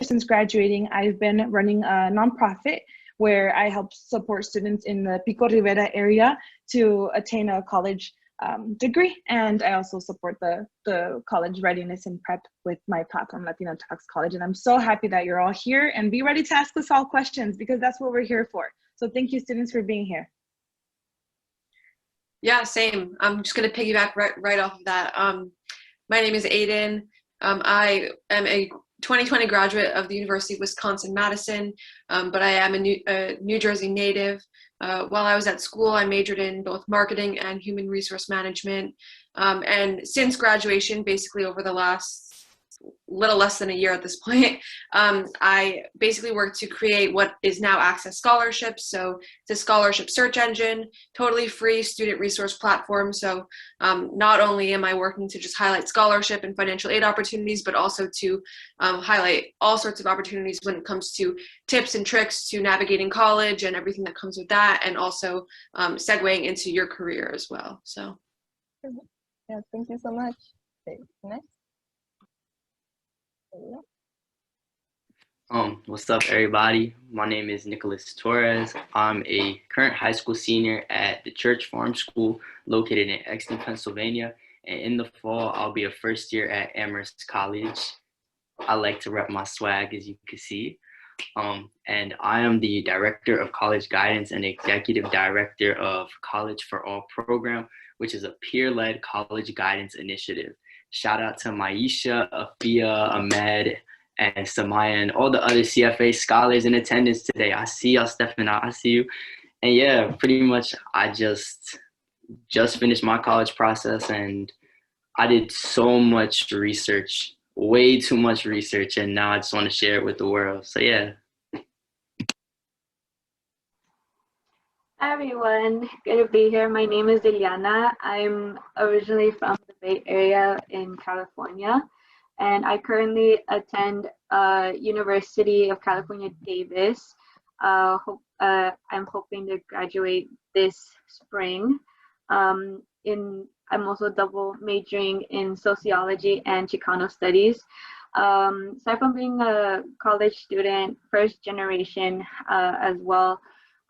since graduating, I've been running a nonprofit where I help support students in the Pico Rivera area to attain a college degree. And I also support the college readiness and prep with my platform, Latino Talks College. And I'm so happy that you're all here and be ready to ask us all questions because that's what we're here for. So thank you, students, for being here. Yeah, same. I'm just going to piggyback right off of that. My name is Aiden. I am a 2020 graduate of the University of Wisconsin-Madison, but I am a New Jersey native. While I was at school, I majored in both marketing and human resource management. And since graduation, basically over the last little less than a year at this point, I basically worked to create what is now Access Scholarships. So it's a scholarship search engine, totally free student resource platform. So not only am I working to just highlight scholarship and financial aid opportunities, but also to highlight all sorts of opportunities when it comes to tips and tricks to navigating college and everything that comes with that, and also segueing into your career as well. So yeah, thank you so much. Okay, next. What's up, everybody? My name is Nicholas Torres. I'm a current high school senior at the Church Farm School located in Exton, Pennsylvania. And in the fall, I'll be a first year at Amherst College. I like to rep my swag, as you can see. And I am the Director of College Guidance and Executive Director of College for All program, which is a peer-led college guidance initiative. Shout out to Maisha, Afia, Ahmed, and Samaya, and all the other CFA scholars in attendance today. I see y'all stepping out. I see you. And yeah, pretty much I just finished my college process, and I did so much research, way too much research, and now I just want to share it with the world. So yeah. Hi everyone, good to be here. My name is Ileana. I'm originally from the Bay Area in California, and I currently attend University of California, Davis. I'm hoping to graduate this spring. I'm also double majoring in sociology and Chicano studies. Aside from being a college student, first generation as well,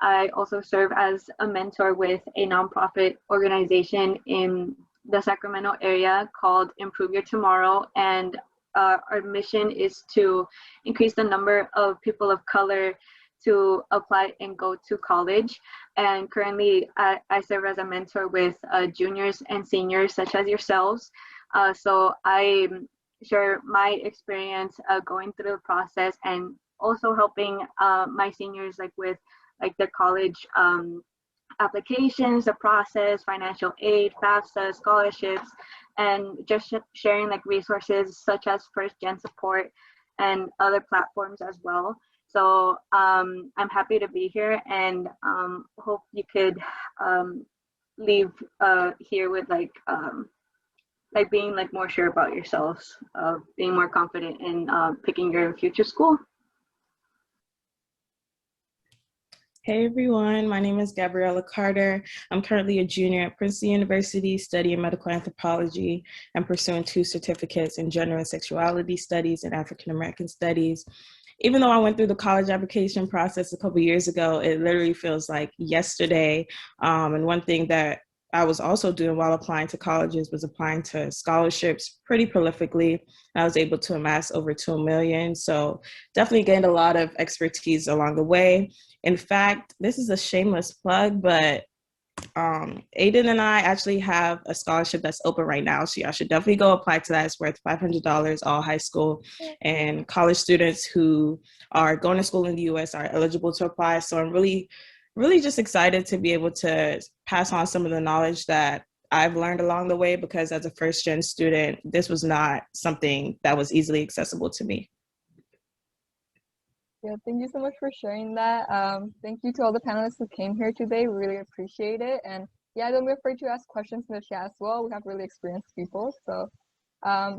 I also serve as a mentor with a nonprofit organization in the Sacramento area called Improve Your Tomorrow. And our mission is to increase the number of people of color to apply and go to college. And currently I serve as a mentor with juniors and seniors such as yourselves. So I share my experience going through the process and also helping my seniors with the college applications, the process, financial aid, FAFSA, scholarships, and just sharing resources such as FirstGenSupport and other platforms as well. So I'm happy to be here, and hope you could leave here with being more sure about yourselves, being more confident in picking your future school. Hey everyone, my name is Gabriella Carter. I'm currently a junior at Princeton University studying medical anthropology and pursuing 2 certificates in gender and sexuality studies and African American studies. Even though I went through the college application process a couple years ago, it literally feels like yesterday. And one thing that I was also doing while applying to colleges was applying to scholarships pretty prolifically. I was able to amass over 2 million. So definitely gained a lot of expertise along the way. In fact, this is a shameless plug, but Aiden and I actually have a scholarship that's open right now. So y'all should definitely go apply to that. It's worth $500, all high school and college students who are going to school in the US are eligible to apply. So I'm really just excited to be able to pass on some of the knowledge that I've learned along the way, because as a first gen student, this was not something that was easily accessible to me. Yeah, thank you so much for sharing that. Thank you to all the panelists who came here today. We really appreciate it. And yeah, don't be afraid to ask questions in the chat as well. We have really experienced people. So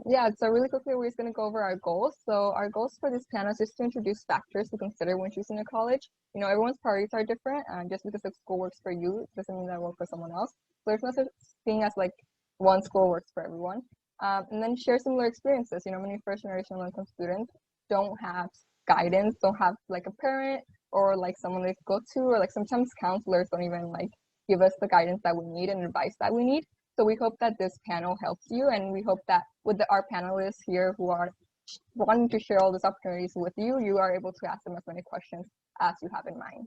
yeah, so really quickly, we're just going to go over our goals. So our goals for this panel is to introduce factors to consider when choosing a college. You know, everyone's priorities are different, and just because a school works for you doesn't mean that it works for someone else. So there's no such thing as one school works for everyone. And then share similar experiences. You know, many first generation low-income students don't have guidance, don't have like a parent or like someone they go to, or like sometimes counselors don't even like give us the guidance that we need and advice that we need. So we hope that this panel helps you, and we hope that with our panelists here who are wanting to share all these opportunities with you, you are able to ask them as many questions as you have in mind.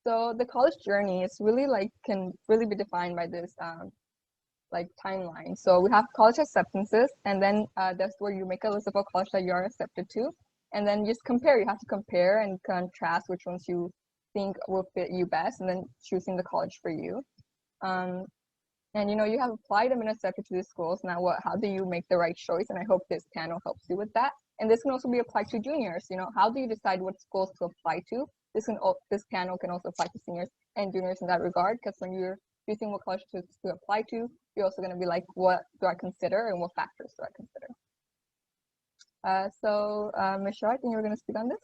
So the college journey is really like, can really be defined by this like timeline. So we have college acceptances, and then that's where you make a list of all college that you are accepted to, and then just compare. You have to compare and contrast which ones you think will fit you best, and then choosing the college for you. And you know, you have applied and been accepted to these schools. Now how do you make the right choice? And I hope this panel helps you with that. And this can also be applied to juniors. You know, how do you decide what schools to apply to? This panel can also apply to seniors and juniors in that regard, because when you're choosing what college to apply to, you're also going to be like, what do I consider and what factors do I consider? Ms. Shaw, I think you're going to speak on this.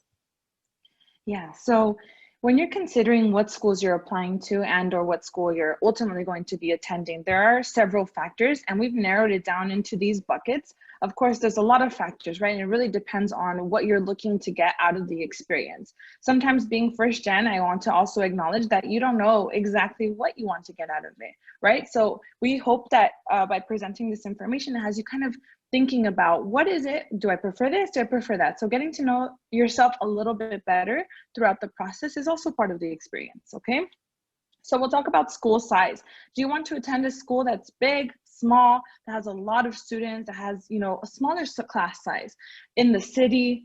Yeah, so when you're considering what schools you're applying to and or what school you're ultimately going to be attending, there are several factors, and we've narrowed it down into these buckets. Of course, there's a lot of factors, right? And it really depends on what you're looking to get out of the experience. Sometimes being first gen, I want to also acknowledge that you don't know exactly what you want to get out of it, right? So we hope that by presenting this information, it has you kind of thinking about, what is it? Do I prefer this? Do I prefer that? So getting to know yourself a little bit better throughout the process is also part of the experience, okay? So we'll talk about school size. Do you want to attend a school that's big, small, that has a lot of students, that has, you know, a smaller class size in the city?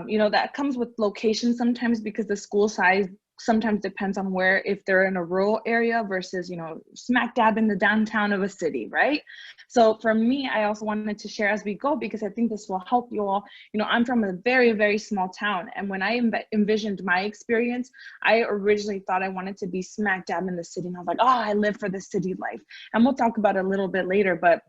You know, that comes with location sometimes, because the school size sometimes depends on where, if they're in a rural area versus, you know, smack dab in the downtown of a city, right? So for me, I also wanted to share as we go, because I think this will help you all. You know, I'm from a very, very small town, and when I envisioned my experience, I originally thought I wanted to be smack dab in the city, and I was like, oh, I live for the city life. And we'll talk about it a little bit later, but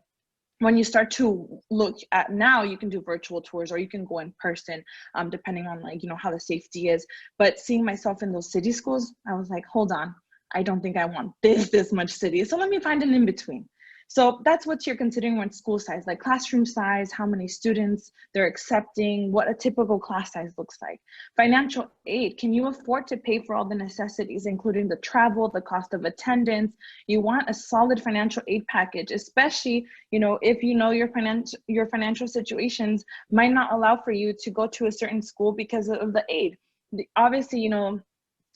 when you start to look at now, you can do virtual tours or you can go in person, depending on, like, you know, how the safety is. But seeing myself in those city schools, I was like, hold on, I don't think I want this much city. So let me find an in between. So that's what you're considering when school size, like classroom size, how many students they're accepting, what a typical class size looks like. Financial aid, can you afford to pay for all the necessities, including the travel, the cost of attendance? You want a solid financial aid package, especially, you know, if you know your financial situations might not allow for you to go to a certain school because of the aid. Obviously, you know,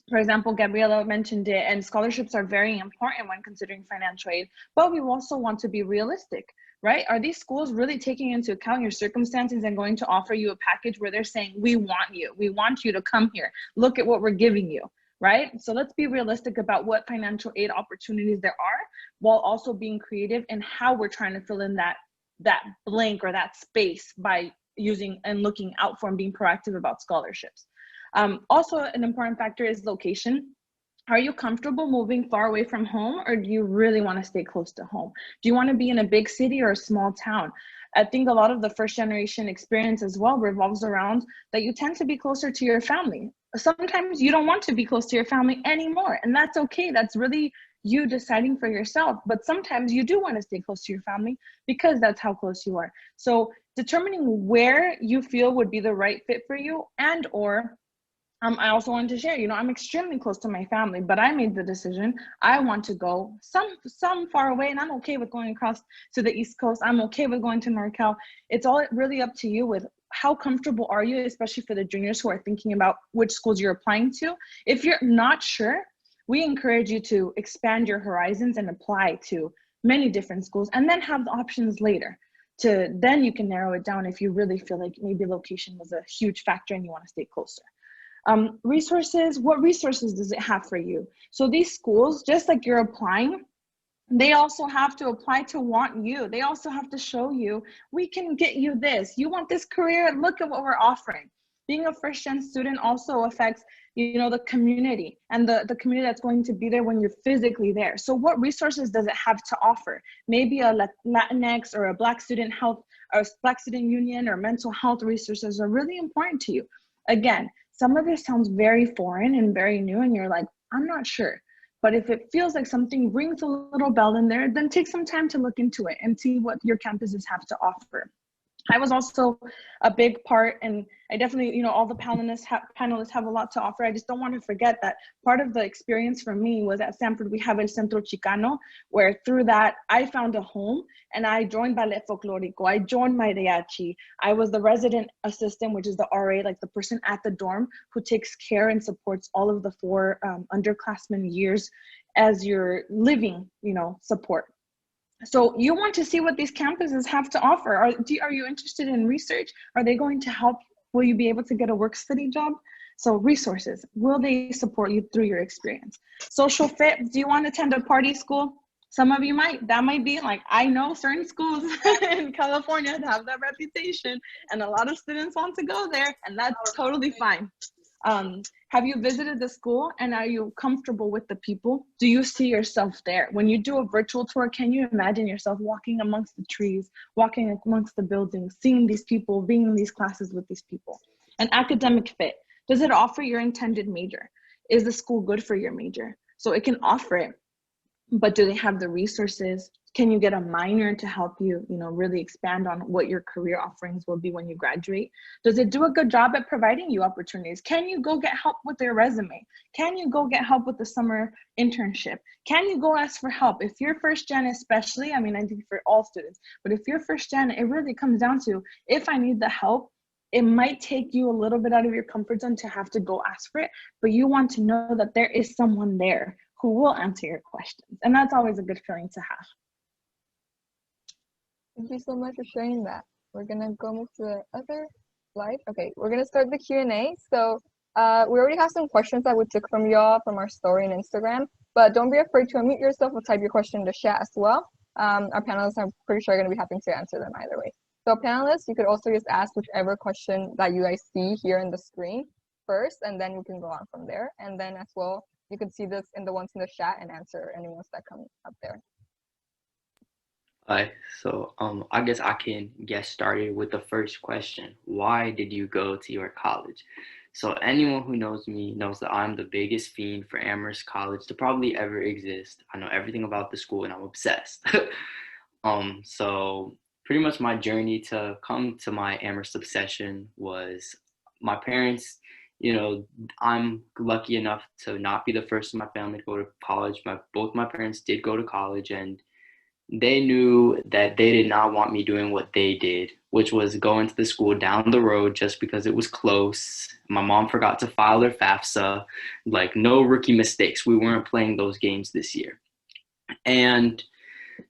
for example, Gabriela mentioned it, and scholarships are very important when considering financial aid, but we also want to be realistic, right? Are these schools really taking into account your circumstances and going to offer you a package where they're saying, we want you to come here, look at what we're giving you, right? So let's be realistic about what financial aid opportunities there are, while also being creative in how we're trying to fill in that blank or that space by using and looking out for and being proactive about scholarships. Also, an important factor is location. Are you comfortable moving far away from home, or do you really want to stay close to home? Do you want to be in a big city or a small town? I think a lot of the first generation experience as well revolves around that you tend to be closer to your family. Sometimes you don't want to be close to your family anymore, and that's okay. That's really you deciding for yourself. But sometimes you do want to stay close to your family because that's how close you are. So determining where you feel would be the right fit for you, and or I also wanted to share, you know, I'm extremely close to my family, but I made the decision. I want to go some far away, and I'm okay with going across to the East Coast. I'm okay with going to NorCal. It's all really up to you with how comfortable are you, especially for the juniors who are thinking about which schools you're applying to. If you're not sure, we encourage you to expand your horizons and apply to many different schools, and then have the options later. Then you can narrow it down if you really feel like maybe location was a huge factor and you want to stay closer. Resources, what resources does it have for you? So these schools, just like you're applying, they also have to apply to want you. They also have to show you, we can get you this. You want this career? Look at what we're offering. Being a first-gen student also affects, you know, the community and the community that's going to be there when you're physically there. So what resources does it have to offer? Maybe a Latinx or a Black student health or Black student union or mental health resources are really important to you. Again, some of this sounds very foreign and very new, and you're like, I'm not sure. But if it feels like something rings a little bell in there, then take some time to look into it and see what your campuses have to offer. I was also a big part, and I definitely, you know, all the panelists have a lot to offer. I just don't want to forget that part of the experience for me was at Stanford, we have El Centro Chicano, where through that, I found a home and I joined Ballet Folklorico. I joined mariachi. I was the resident assistant, which is the RA, like the person at the dorm who takes care and supports all of the 4 underclassmen years as your living, you know, support. So you want to see what these campuses have to offer. Are you interested in research? Are they going to help? Will you be able to get a work study job? So resources, will they support you through your experience? Social fit, do you want to attend a party school? Some of you might, that might be like, I know certain schools in California have that reputation and a lot of students want to go there, and that's totally fine. Have you visited the school and are you comfortable with the people? Do you see yourself there? When you do a virtual tour, can you imagine yourself walking amongst the trees, walking amongst the buildings, seeing these people, being in these classes with these people? An academic fit, does it offer your intended major? Is the school good for your major? So it can offer it, but do they have the resources? Can you get a minor to help you, you know, really expand on what your career offerings will be when you graduate? Does it do a good job at providing you opportunities? Can you go get help with your resume? Can you go get help with the summer internship? Can you go ask for help? If you're first gen especially, I mean, I think for all students, but if you're first gen, it really comes down to, if I need the help, it might take you a little bit out of your comfort zone to have to go ask for it, but you want to know that there is someone there who will answer your questions. And that's always a good feeling to have. Thank you so much for sharing that. We're gonna go move to the other slide. Okay, we're gonna start the Q&A. So we already have some questions that we took from y'all from our story on Instagram, but don't be afraid to unmute yourself or type your question in the chat as well. Our panelists, I'm pretty sure, are gonna be happy to answer them either way. So panelists, you could also just ask whichever question that you guys see here in the screen first, and then you can go on from there. And then as well, you can see this in the ones in the chat and answer any ones that come up there. Hi, so I guess I can get started with the first question. Why did you go to your college? So anyone who knows me knows that I'm the biggest fiend for Amherst College to probably ever exist. I know everything about the school and I'm obsessed. So pretty much my journey to come to my Amherst obsession was my parents. You know, I'm lucky enough to not be the first in my family to go to college. Both my parents did go to college, and they knew that they did not want me doing what they did, which was going to the school down the road just because it was close. My mom forgot to file her FAFSA, like no rookie mistakes. We weren't playing those games this year. And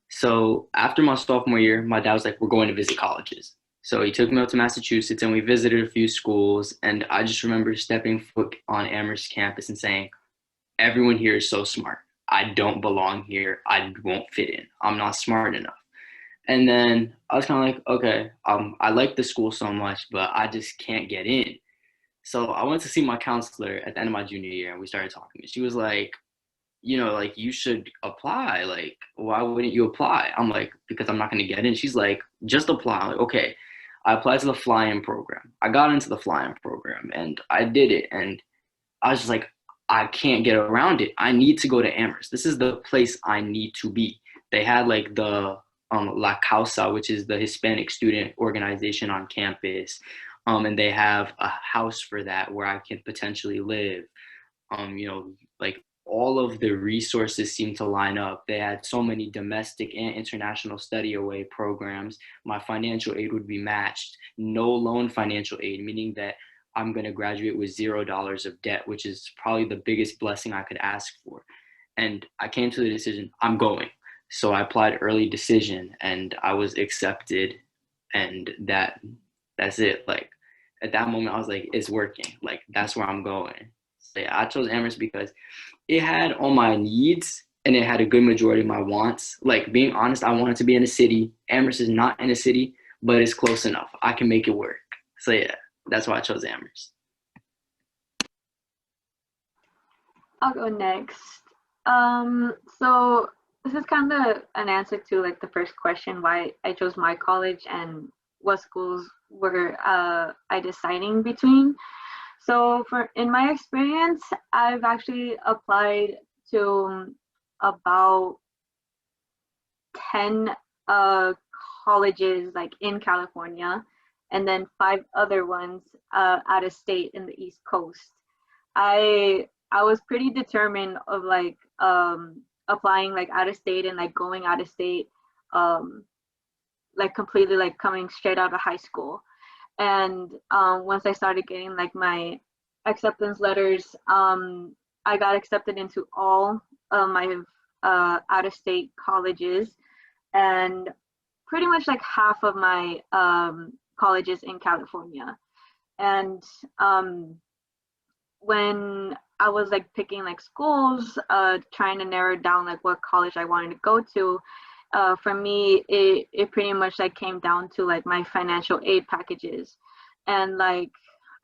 so after my sophomore year, my dad was like, we're going to visit colleges. So he took me up to Massachusetts and we visited a few schools. And I just remember stepping foot on Amherst campus and saying, everyone here is so smart. I don't belong here. I won't fit in. I'm not smart enough. And then I was kind of like, okay, I like the school so much, but I just can't get in. So I went to see my counselor at the end of my junior year and we started talking. And she was like, you know, like, you should apply. Like, why wouldn't you apply? I'm like, because I'm not going to get in. She's like, just apply. I'm like, okay. I applied to the fly-in program. I got into the fly-in program and I did it. And I was just like, I can't get around it. I need to go to Amherst. This is the place I need to be. They had like the La Causa, which is the Hispanic student organization on campus. And they have a house for that where I can potentially live. You know, like all of the resources seem to line up. They had so many domestic and international study away programs. My financial aid would be matched. No loan financial aid, meaning that I'm going to graduate with $0 of debt, which is probably the biggest blessing I could ask for. And I came to the decision, I'm going. So I applied early decision and I was accepted. And that's it. Like at that moment, I was like, it's working. Like that's where I'm going. So yeah, I chose Amherst because it had all my needs and it had a good majority of my wants. Like being honest, I wanted to be in a city. Amherst is not in a city, but it's close enough. I can make it work. So yeah. That's why I chose Amherst. I'll go next. So this is kind of an answer to like the first question, why I chose my college and what schools were I deciding between. So in my experience, I've actually applied to about 10 colleges like in California, and then 5 other ones out of state in the East Coast. I was pretty determined of like applying like out of state and like going out of state, like completely like coming straight out of high school. And once I started getting like my acceptance letters, I got accepted into all my out of state colleges, and pretty much like half of my colleges in California. And when I was like picking like schools, trying to narrow down like what college I wanted to go to, for me, it pretty much like came down to like my financial aid packages. And like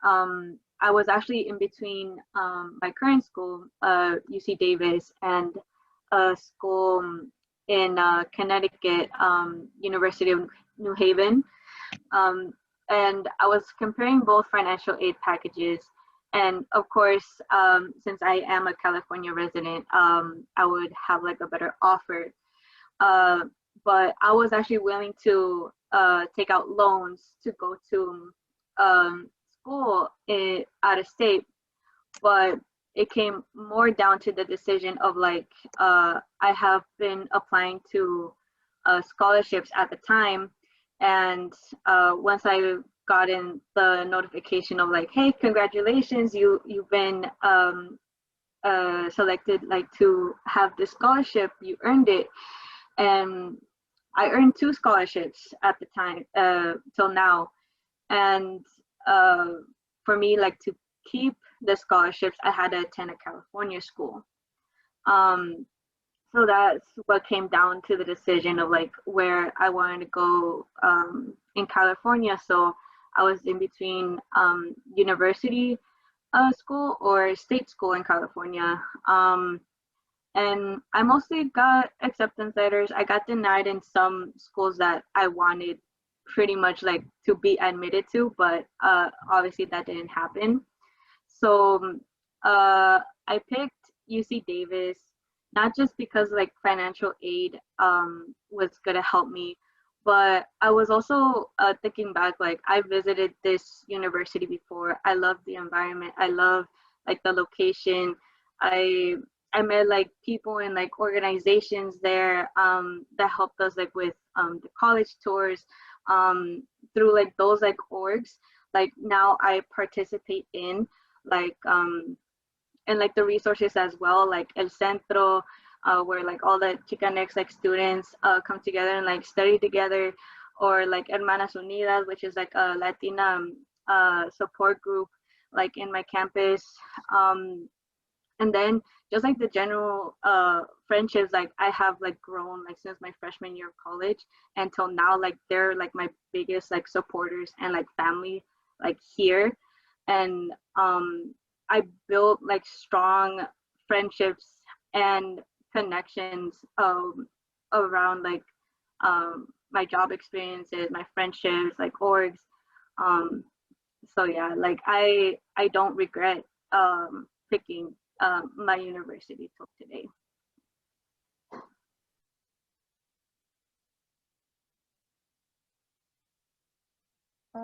I was actually in between my current school, UC Davis, and a school in Connecticut, University of New Haven. And I was comparing both financial aid packages. And of course, since I am a California resident, I would have like a better offer. But I was actually willing to take out loans to go to school out of state. But it came more down to the decision of like, I have been applying to scholarships at the time. And once I got in the notification of like, hey, congratulations, you've been selected like to have this scholarship, you earned it. And I earned 2 scholarships at the time till now. And for me, like to keep the scholarships, I had to attend a California school. So that's what came down to the decision of like where I wanted to go in California. So I was in between university school or state school in California. And I mostly got acceptance letters. I got denied in some schools that I wanted pretty much like to be admitted to, but obviously that didn't happen. So I picked UC Davis, not just because like financial aid was gonna help me, but I was also thinking back, like I visited this university before. I love the environment. I love like the location. I met like people in like organizations there that helped us like with the college tours, through like those like orgs. Like now I participate in like and like the resources as well, like El Centro, where like all the Chicanx like students come together and like study together, or like Hermanas Unidas, which is like a Latina support group like in my campus. And then just like the general friendships like I have like grown like since my freshman year of college until now, like they're like my biggest like supporters and like family like here. And I built like strong friendships and connections around like my job experiences, my friendships, like orgs. So yeah, like I don't regret picking my university till today.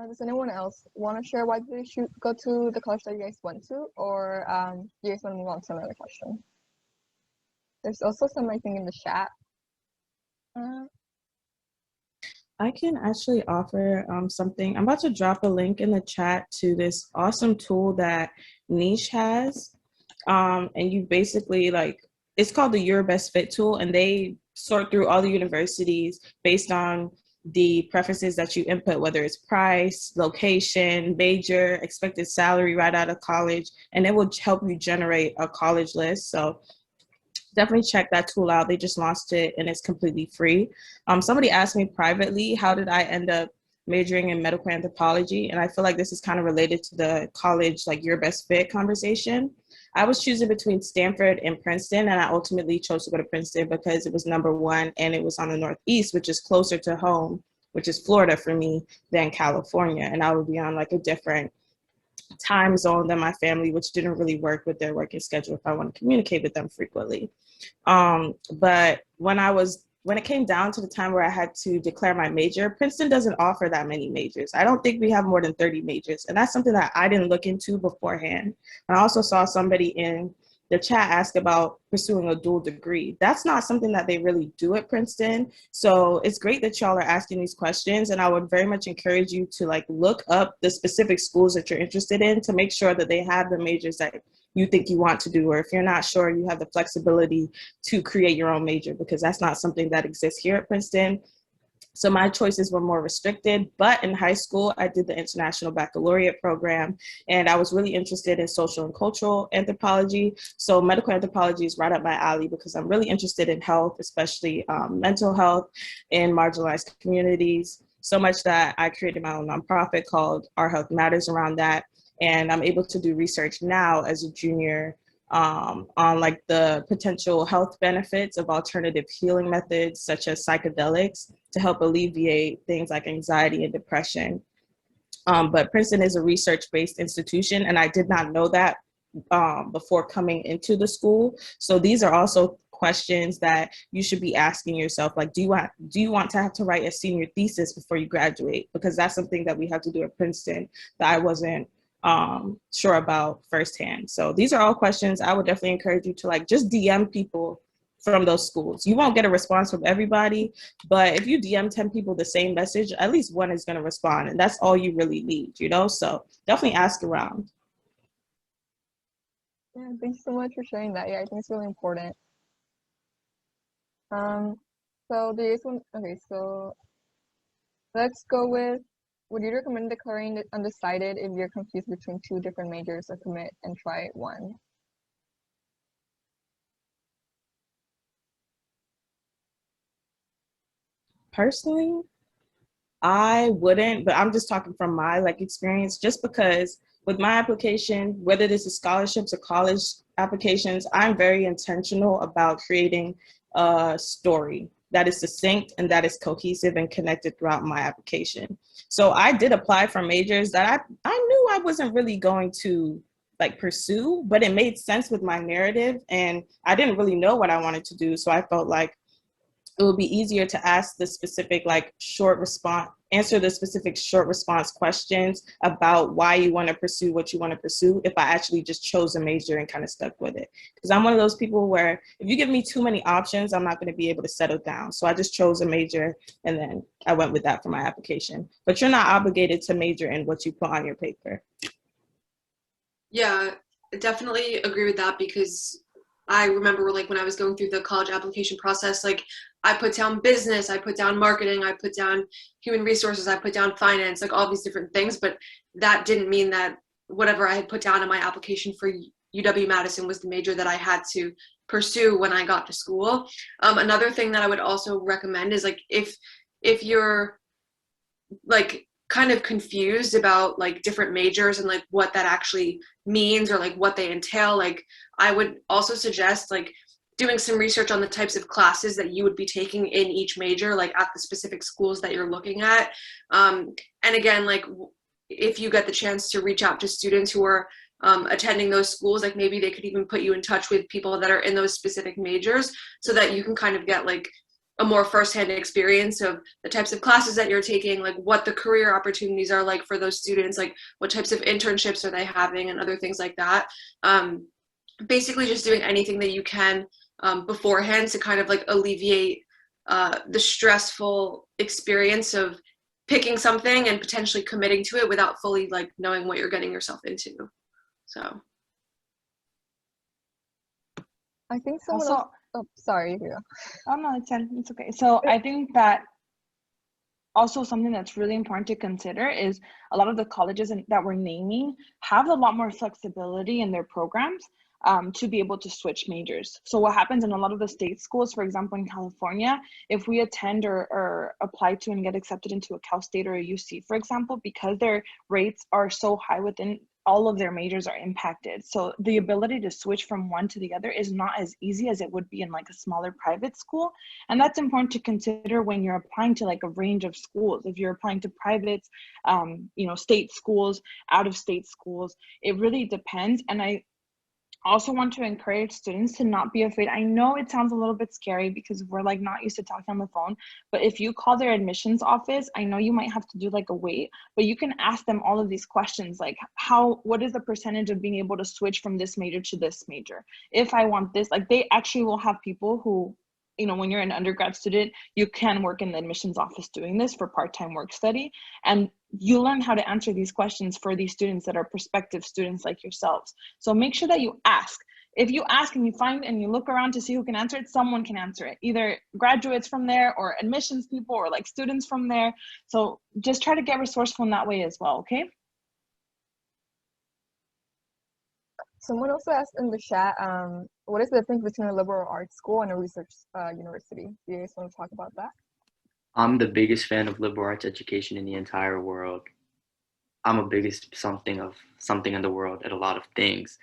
Does anyone else want to share why did you go to the college that you guys went to, or do you guys want to move on to another question? There's also some, I think, in the chat. I can actually offer something. I'm about to drop a link in the chat to this awesome tool that Niche has. And you basically like, it's called the Your Best Fit tool, and they sort through all the universities based on the preferences that you input, whether it's price, location, major, expected salary right out of college, and it will help you generate a college list. So definitely check that tool out. They just launched it and it's completely free. Somebody asked me privately, how did I end up majoring in medical anthropology? And I feel like this is kind of related to the college, like Your Best Fit conversation. I was choosing between Stanford and Princeton, and I ultimately chose to go to Princeton because it was #1 and it was on the Northeast, which is closer to home, which is Florida for me, than California. And I would be on like a different time zone than my family, which didn't really work with their working schedule if I want to communicate with them frequently. But when I was when it came down to the time where I had to declare my major, Princeton doesn't offer that many majors. I don't think we have more than 30 majors. And that's something that I didn't look into beforehand. And I also saw somebody in the chat ask about pursuing a dual degree. That's not something that they really do at Princeton. So it's great that y'all are asking these questions. And I would very much encourage you to like look up the specific schools that you're interested in to make sure that they have the majors that you think you want to do, or if you're not sure, you have the flexibility to create your own major, because that's not something that exists here at Princeton. So my choices were more restricted, but in high school, I did the International Baccalaureate program, and I was really interested in social and cultural anthropology. So medical anthropology is right up my alley because I'm really interested in health, especially mental health in marginalized communities, so much that I created my own nonprofit called Our Health Matters around that. And I'm able to do research now as a junior on like the potential health benefits of alternative healing methods such as psychedelics to help alleviate things like anxiety and depression. But Princeton is a research-based institution, and I did not know that before coming into the school. So these are also questions that you should be asking yourself, like, do you want to have to write a senior thesis before you graduate? Because that's something that we have to do at Princeton that I wasn't sure about firsthand. So these are all questions I would definitely encourage you to like just DM people from those schools. You won't get a response from everybody, but if you DM 10 people the same message, at least one is going to respond, and that's all you really need, you know? So definitely ask around. Yeah, thanks so much for sharing that. Yeah, I think it's really important. So there is one. Okay, so let's go with, would you recommend declaring it undecided if you're confused between two different majors, or commit and try one? Personally, I wouldn't, but I'm just talking from my like experience, just because with my application, whether this is scholarships or college applications, I'm very intentional about creating a story that is succinct and that is cohesive and connected throughout my application. So I did apply for majors that I knew I wasn't really going to like pursue, but it made sense with my narrative, and I didn't really know what I wanted to do. So I felt like it would be easier to ask the specific answer the specific short response questions about why you want to pursue what you want to pursue if I actually just chose a major and kind of stuck with it. Because I'm one of those people where if you give me too many options, I'm not going to be able to settle down. So I just chose a major and then I went with that for my application. But you're not obligated to major in what you put on your paper. Yeah, I definitely agree with that, because I remember like when I was going through the college application process, like I put down business, I put down marketing, I put down human resources, I put down finance, like all these different things, but that didn't mean that whatever I had put down in my application for UW-Madison was the major that I had to pursue when I got to school. Another thing that I would also recommend is like if you're like kind of confused about like different majors and like what that actually means or like what they entail, like I would also suggest like doing some research on the types of classes that you would be taking in each major, like at the specific schools that you're looking at. And again, like if you get the chance to reach out to students who are attending those schools, like maybe they could even put you in touch with people that are in those specific majors so that you can kind of get like a more firsthand experience of the types of classes that you're taking, like what the career opportunities are like for those students, like what types of internships are they having and other things like that. Basically just doing anything that you can beforehand to kind of like alleviate the stressful experience of picking something and potentially committing to it without fully like knowing what you're getting yourself into. So I think someone else, oh, sorry. Yeah. Oh no, it's okay. So I think that also something that's really important to consider is a lot of the colleges that we're naming have a lot more flexibility in their programs to be able to switch majors. So what happens in a lot of the state schools, for example, in California, if we attend or apply to and get accepted into a Cal State or a UC, for example, because their rates are so high within all of their majors are impacted. So the ability to switch from one to the other is not as easy as it would be in like a smaller private school. And that's important to consider when you're applying to like a range of schools. If you're applying to privates, state schools, out of state schools, it really depends. And also want to encourage students to not be afraid. I know it sounds a little bit scary because we're like not used to talking on the phone, but if you call their admissions office, I know you might have to do like a wait, but you can ask them all of these questions like what is the percentage of being able to switch from this major to this major? If I want this, like they actually will have people who, you know, when you're an undergrad student, you can work in the admissions office doing this for part-time work study. And you learn how to answer these questions for these students that are prospective students like yourselves. So make sure that you ask. If you ask and you find and you look around to see who can answer it, someone can answer it, either graduates from there or admissions people or like students from there. So just try to get resourceful in that way as well, okay? Someone also asked in the chat, what is the difference between a liberal arts school and a research university? Do you guys want to talk about that? I'm the biggest fan of liberal arts education in the entire world. I'm a biggest something in the world at a lot of things.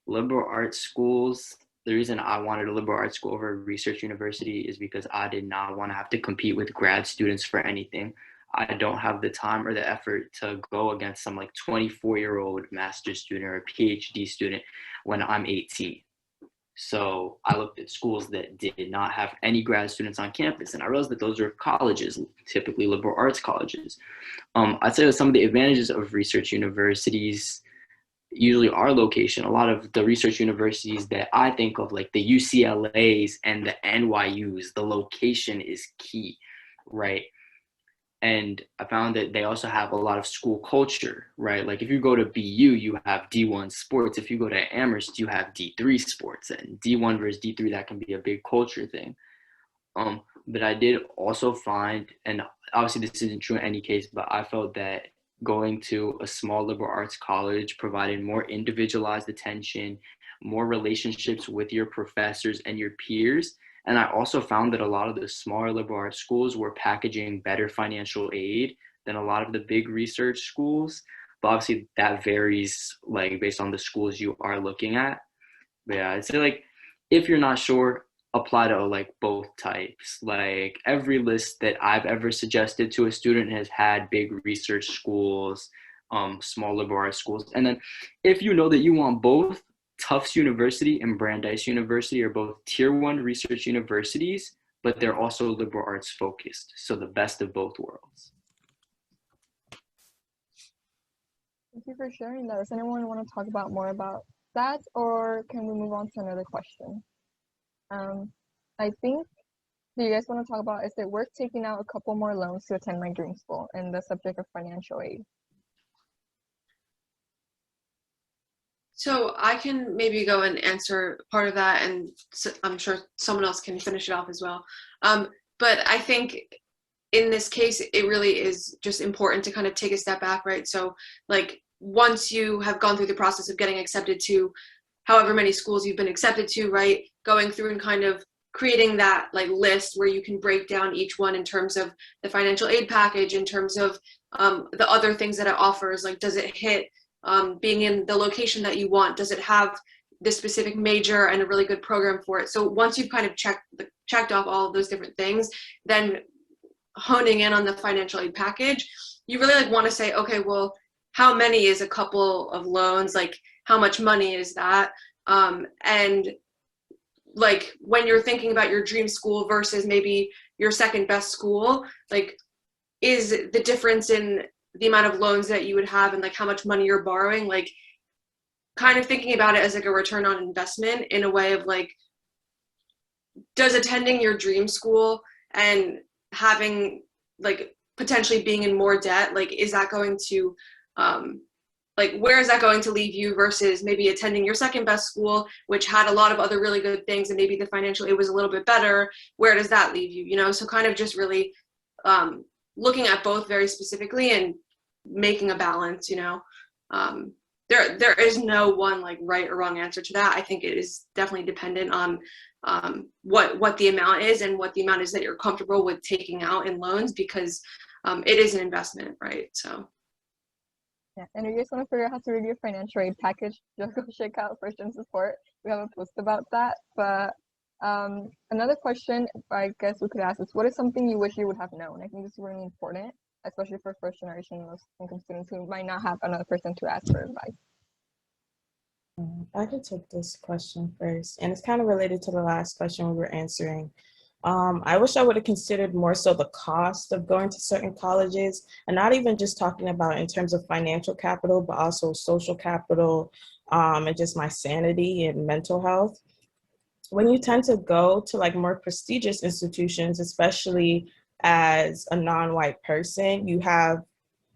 Liberal arts schools, the reason I wanted a liberal arts school over a research university is because I did not want to have to compete with grad students for anything. I don't have the time or the effort to go against some like 24-year-old master's student or a PhD student when I'm 18. So I looked at schools that did not have any grad students on campus, and I realized that those are colleges, typically liberal arts colleges. I'd say that some of the advantages of research universities usually are location. A lot of the research universities that I think of, like the UCLAs and the NYUs, the location is key, right? And I found that they also have a lot of school culture, right? Like if you go to BU, you have D1 sports. If you go to Amherst, you have D3 sports, and D1 versus D3, that can be a big culture thing. But I did also find, and obviously this isn't true in any case, but I felt that going to a small liberal arts college provided more individualized attention, more relationships with your professors and your peers. And I also found that a lot of the smaller liberal arts schools were packaging better financial aid than a lot of the big research schools. But obviously that varies like based on the schools you are looking at. But yeah, I'd say like if you're not sure, apply to like both types. Like every list that I've ever suggested to a student has had big research schools, small liberal arts schools. And then if you know that you want both, Tufts University and Brandeis University are both tier 1 research universities, but they're also liberal arts focused. So the best of both worlds. Thank you for sharing that. Does anyone want to talk about more about that, or can we move on to another question? I think, do you guys want to talk about, is it worth taking out a couple more loans to attend my dream school and the subject of financial aid? So I can maybe go and answer part of that, and I'm sure someone else can finish it off as well. But I think in this case, it really is just important to kind of take a step back, right? So like once you have gone through the process of getting accepted to however many schools you've been accepted to, right? Going through and kind of creating that like list where you can break down each one in terms of the financial aid package, in terms of the other things that it offers, like does it hit being in the location that you want? Does it have this specific major and a really good program for it? So once you've kind of checked off all of those different things, then honing in on the financial aid package, you really like want to say, okay, well, how many is a couple of loans? Like how much money is that? And like when you're thinking about your dream school versus maybe your second best school, like is the difference in the amount of loans that you would have and like how much money you're borrowing, like kind of thinking about it as like a return on investment in a way of like, does attending your dream school and having like potentially being in more debt, like is that going to like where is that going to leave you versus maybe attending your second best school, which had a lot of other really good things and maybe the financial aid was a little bit better? Where does that leave you? You know, so kind of just really looking at both very specifically and making a balance, you know. There is no one like right or wrong answer to that. I think it is definitely dependent on what the amount is and what the amount is that you're comfortable with taking out in loans, because it is an investment, right? So yeah, and if you guys want to figure out how to read your financial aid package, just go check out FirstGenSupport. We have a post about that. But another question I guess we could ask is, what is something you wish you would have known? I think this is really important, especially for first generation low income students who might not have another person to ask for advice. I can take this question first, and it's kind of related to the last question we were answering. I wish I would have considered more so the cost of going to certain colleges, and not even just talking about in terms of financial capital, but also social capital, and just my sanity and mental health. When you tend to go to like more prestigious institutions, especially as a non-white person, you have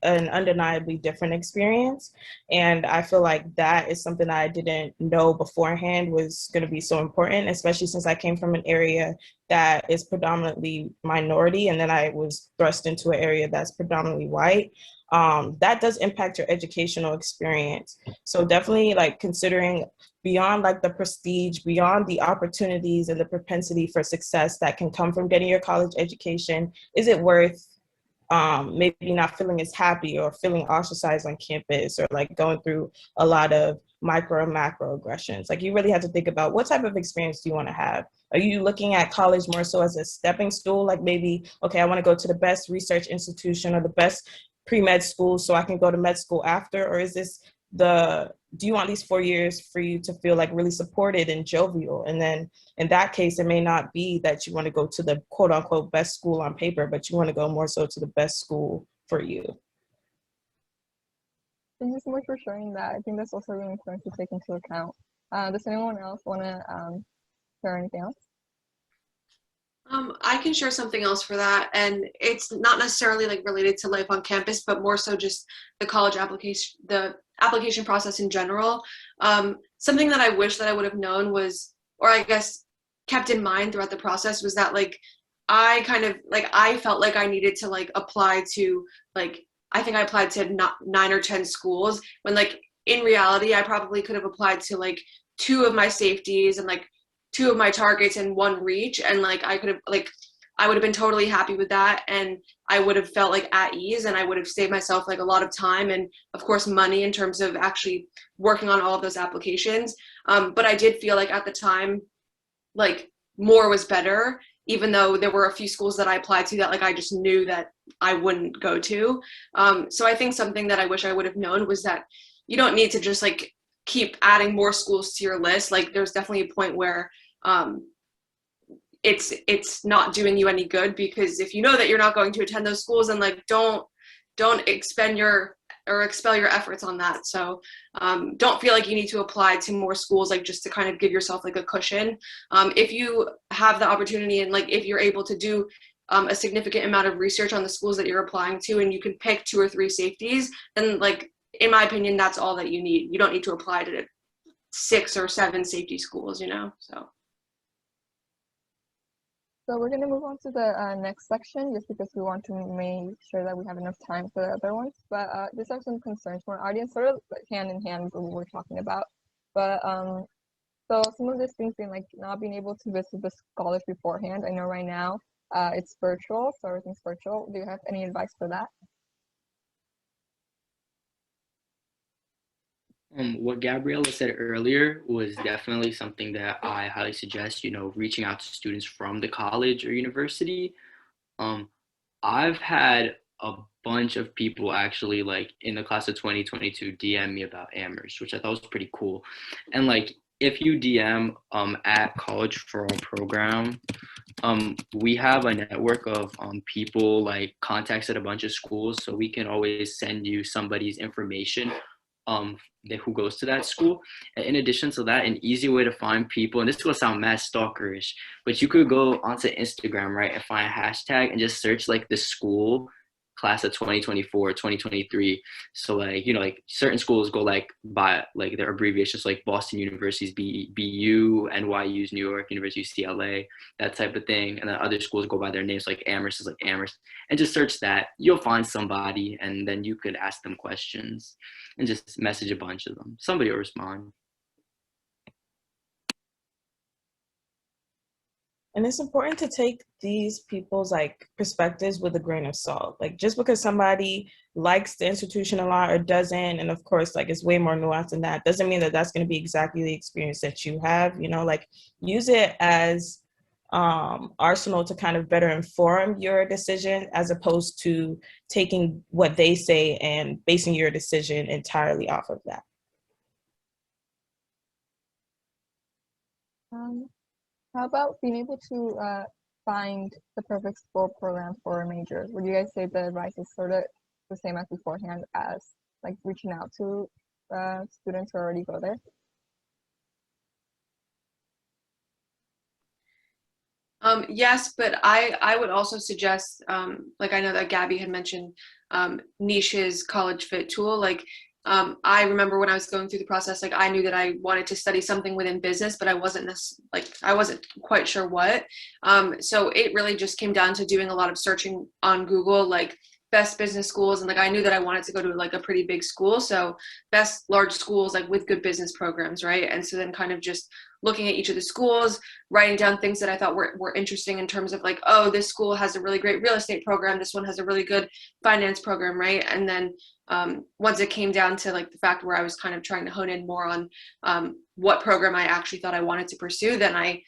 an undeniably different experience. And I feel like that is something I didn't know beforehand was going to be so important, especially since I came from an area that is predominantly minority. And then I was thrust into an area that's predominantly white. That does impact your educational experience. So definitely like considering beyond like the prestige, beyond the opportunities and the propensity for success that can come from getting your college education, is it worth maybe not feeling as happy or feeling ostracized on campus or like going through a lot of micro and macro aggressions? Like you really have to think about what type of experience do you want to have? Are you looking at college more so as a stepping stool? Like maybe, okay, I want to go to the best research institution or the best pre-med school so I can go to med school after? Or is this do you want these 4 years for you to feel like really supported and jovial? And then in that case, it may not be that you want to go to the quote unquote best school on paper, but you want to go more so to the best school for you. Thank you so much for sharing that. I think that's also really important to take into account. Does anyone else want to share anything else? I can share something else for that, and it's not necessarily like related to life on campus, but more so just the college application, the application process in general. Something that I wish that I would have known was, or I guess kept in mind throughout the process, was that like I kind of like I felt like I needed to like apply to like I think I applied to 9 or 10 schools when like in reality I probably could have applied to like 2 of my safeties and like 2 of my targets in 1 reach, and like I could have like I would have been totally happy with that, and I would have felt like at ease, and I would have saved myself like a lot of time and of course money in terms of actually working on all of those applications. But I did feel like at the time like more was better, even though there were a few schools that I applied to that like I just knew that I wouldn't go to. So I think something that I wish I would have known was that you don't need to just like keep adding more schools to your list. Like there's definitely a point where it's not doing you any good, because if you know that you're not going to attend those schools, then like don't expend your or expel your efforts on that. So don't feel like you need to apply to more schools like just to kind of give yourself like a cushion. If you have the opportunity and like if you're able to do a significant amount of research on the schools that you're applying to, and you can pick 2 or 3 safeties, then like in my opinion that's all that you need. You don't need to apply to 6 or 7 safety schools, you know. So we're going to move on to the next section, just because we want to make sure that we have enough time for the other ones. But these are some concerns from our audience, sort of hand in hand with what we're talking about. But so some of these things being like not being able to visit the college beforehand. I know right now it's virtual, so everything's virtual. Do you have any advice for that? What Gabriella said earlier was definitely something that I highly suggest, reaching out to students from the college or university. I've had a bunch of people actually like in the class of 2022 DM me about Amherst, which I thought was pretty cool. And like, if you DM at College for All program, we have a network of people like contacts at a bunch of schools, so we can always send you somebody's information who goes to that school. And in addition to that, an easy way to find people, and this will sound mad stalkerish, but you could go onto Instagram, right, and find a hashtag and just search like the school class of 2024, 2023. So like, like certain schools go like by like their abbreviations, like Boston University's BU, NYU's New York, University of UCLA, that type of thing. And then other schools go by their names, like Amherst is like Amherst. And just search that. You'll find somebody, and then you could ask them questions and just message a bunch of them. Somebody will respond. And it's important to take these people's like perspectives with a grain of salt. Like just because somebody likes the institution a lot or doesn't, and of course like it's way more nuanced than that, doesn't mean that that's going to be exactly the experience that you have. Like use it as arsenal to kind of better inform your decision, as opposed to taking what they say and basing your decision entirely off of that. Um, how about being able to find the perfect sport program for a major? Would you guys say the advice is sort of the same as beforehand, as like reaching out to students who already go there? Yes, but I would also suggest, like I know that Gabby had mentioned, Niche's college fit tool. Like, I remember when I was going through the process, like I knew that I wanted to study something within business, but I wasn't I wasn't quite sure what. So it really just came down to doing a lot of searching on Google, like best business schools, and like I knew that I wanted to go to like a pretty big school, so best large schools like with good business programs, right? And so then kind of just looking at each of the schools, writing down things that I thought were interesting in terms of like, oh, this school has a really great real estate program, this one has a really good finance program, right? And then once it came down to like the fact where I was kind of trying to hone in more on what program I actually thought I wanted to pursue, then I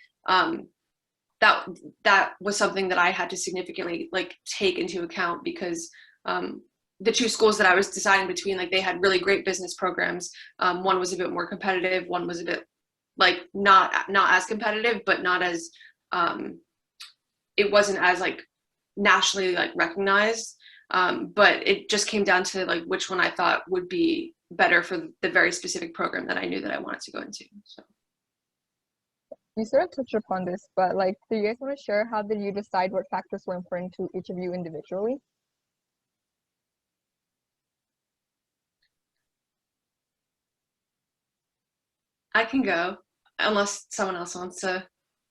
that was something that I had to significantly like take into account, because the two schools that I was deciding between, like they had really great business programs. One was a bit more competitive, one was a bit like not as competitive, but not as it wasn't as like nationally like recognized. But it just came down to like which one I thought would be better for the very specific program that I knew that I wanted to go into. So You sort of touched upon this, but like, do you guys want to share how did you decide what factors were important to each of you individually? I can go unless someone else wants to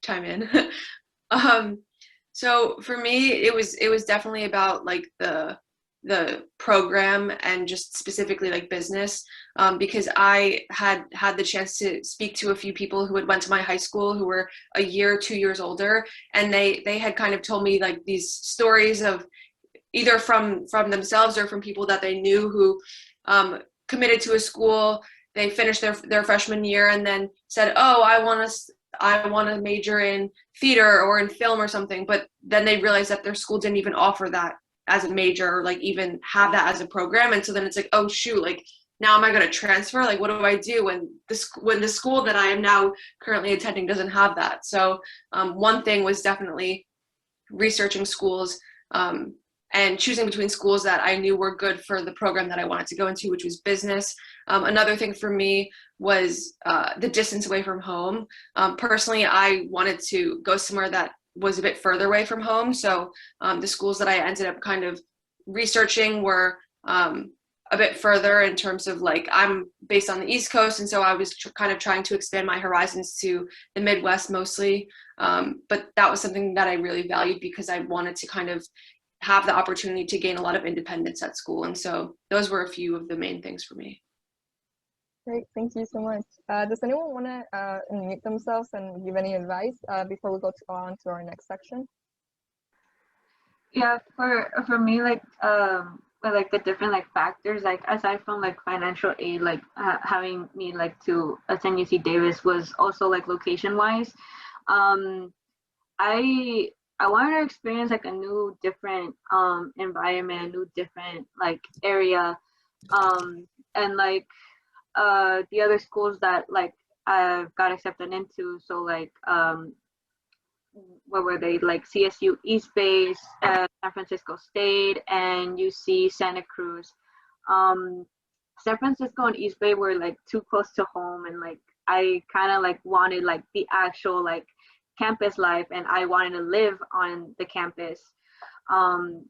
chime in. So for me, it was definitely about like the program and just specifically like business, because I had the chance to speak to a few people who had went to my high school who were a year, 2 years older, and they had kind of told me like these stories of either from themselves or from people that they knew who committed to a school. They finished their freshman year and then said, oh, I want to major in theater or in film or something, but then they realized that their school didn't even offer that as a major, or like even have that as a program. And so then it's like, oh shoot, like now am I going to transfer? Like what do I do when the school that I am now currently attending doesn't have that? So one thing was definitely researching schools, and choosing between schools that I knew were good for the program that I wanted to go into, which was business. Another thing for me was the distance away from home. Personally, I wanted to go somewhere that was a bit further away from home. So the schools that I ended up kind of researching were a bit further in terms of like, I'm based on the East Coast, and so I was kind of trying to expand my horizons to the Midwest mostly. But that was something that I really valued because I wanted to kind of have the opportunity to gain a lot of independence at school. And so those were a few of the main things for me. Great, thank you so much. Does anyone want to unmute themselves and give any advice before we go on to our next section? Yeah, for me, like like the different like factors, like aside from like financial aid, like having me like to attend UC Davis was also like location wise. I wanted to experience like a new different environment, a new different like area, and like the other schools that like I've got accepted into. So like what were they, like CSU East Bay, San Francisco State, and UC Santa Cruz. San Francisco and East Bay were like too close to home, and like I kind of like wanted like the actual like campus life, and I wanted to live on the campus. And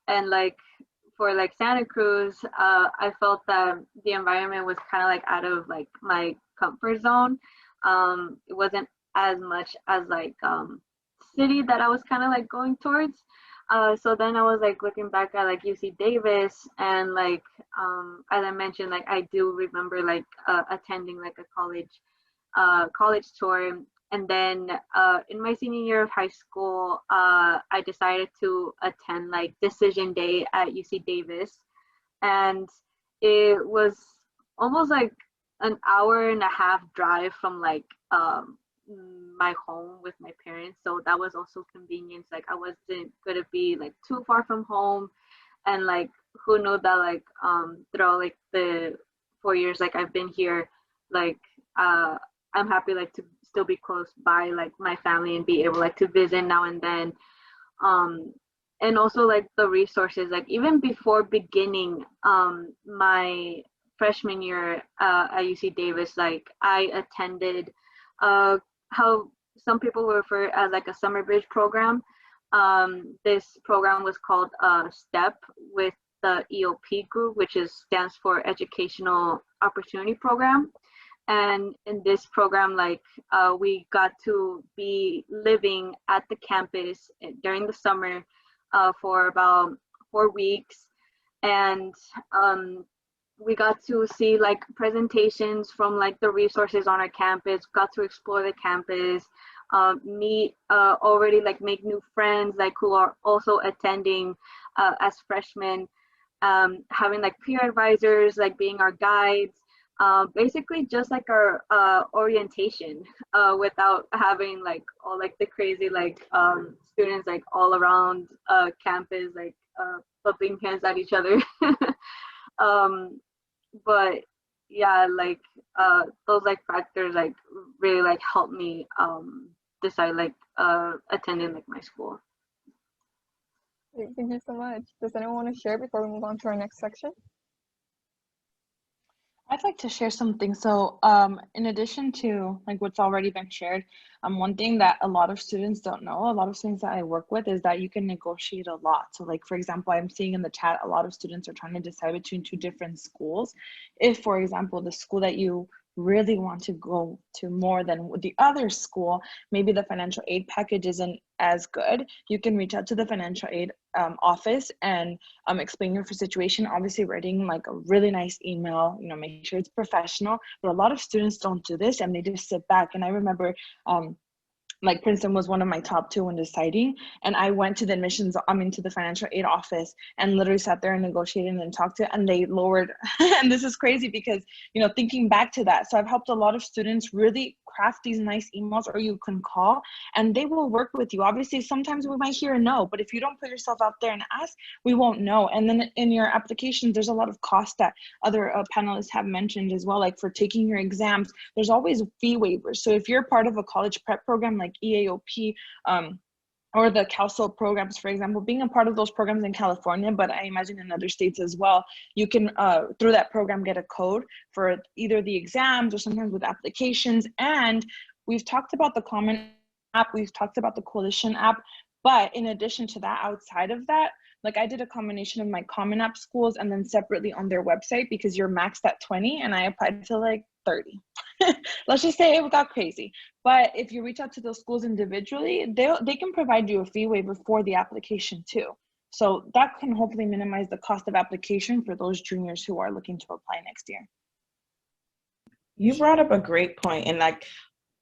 like for like Santa Cruz, I felt that the environment was kind of like out of like my comfort zone. It wasn't as much as like city that I was kind of like going towards. So then I was like looking back at like UC Davis, and like as I mentioned, like I do remember like attending like a college tour. And then in my senior year of high school, I decided to attend like decision day at UC Davis, and it was almost like an hour and a half drive from like my home with my parents. So that was also convenience. Like I wasn't gonna be like too far from home, and like who knew that like throughout like the 4 years like I've been here, like I'm happy like to still be close by like my family and be able like to visit now and then. And also like the resources, like even before beginning my freshman year at UC Davis, like I attended how some people refer as like a summer bridge program. This program was called STEP with the EOP group, which stands for Educational Opportunity Program. And in this program, like we got to be living at the campus during the summer for about 4 weeks. And we got to see like presentations from like the resources on our campus, got to explore the campus, meet already like make new friends like who are also attending as freshmen, having like peer advisors, like being our guides, basically just like our orientation without having like all like the crazy like students like all around campus like bumping hands at each other. But yeah, like those like factors like really like helped me decide like attending like my school. Thank you so much. Does anyone want to share before we move on to our next section? I'd like to share something. So in addition to like what's already been shared, one thing that a lot of students don't know, a lot of students that I work with, is that you can negotiate a lot. So like, for example, I'm seeing in the chat, a lot of students are trying to decide between 2 different schools. If, for example, the school that you really want to go to more than the other school, maybe the financial aid package isn't as good, you can reach out to the financial aid office and explain your situation, obviously writing like a really nice email, you know, make sure it's professional. But a lot of students don't do this and they just sit back. And I remember like Princeton was one of my top 2 when deciding, and I went to the admissions, to the financial aid office and literally sat there and negotiated and talked to, and they lowered, and this is crazy because, you know, thinking back to that, so I've helped a lot of students really craft these nice emails, or you can call and they will work with you. Obviously, sometimes we might hear a no, but if you don't put yourself out there and ask, we won't know. And then in your applications, there's a lot of cost that other panelists have mentioned as well, like for taking your exams, there's always fee waivers. So if you're part of a college prep program like EAOP, or the CalSO programs, for example, being a part of those programs in California, but I imagine in other states as well, you can, through that program, get a code for either the exams or sometimes with applications. And we've talked about the Common app, we've talked about the Coalition app, but in addition to that, outside of that, like I did a combination of my Common App schools and then separately on their website, because you're maxed at 20 and I applied to like 30. Let's just say it got crazy. But if you reach out to those schools individually, they can provide you a fee waiver for the application too. So that can hopefully minimize the cost of application for those juniors who are looking to apply next year. You brought up a great point, and like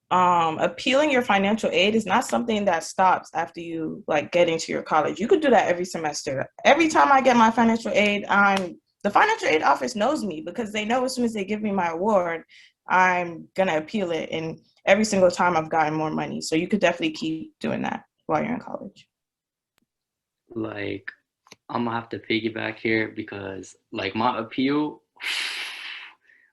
appealing your financial aid is not something that stops after you like get into your college. You could do that every semester. Every time I get my financial aid, the financial aid office knows me because they know as soon as they give me my award, I'm gonna appeal it, and every single time I've gotten more money. So you could definitely keep doing that while you're in college. Like, I'm gonna have to piggyback here because like my appeal,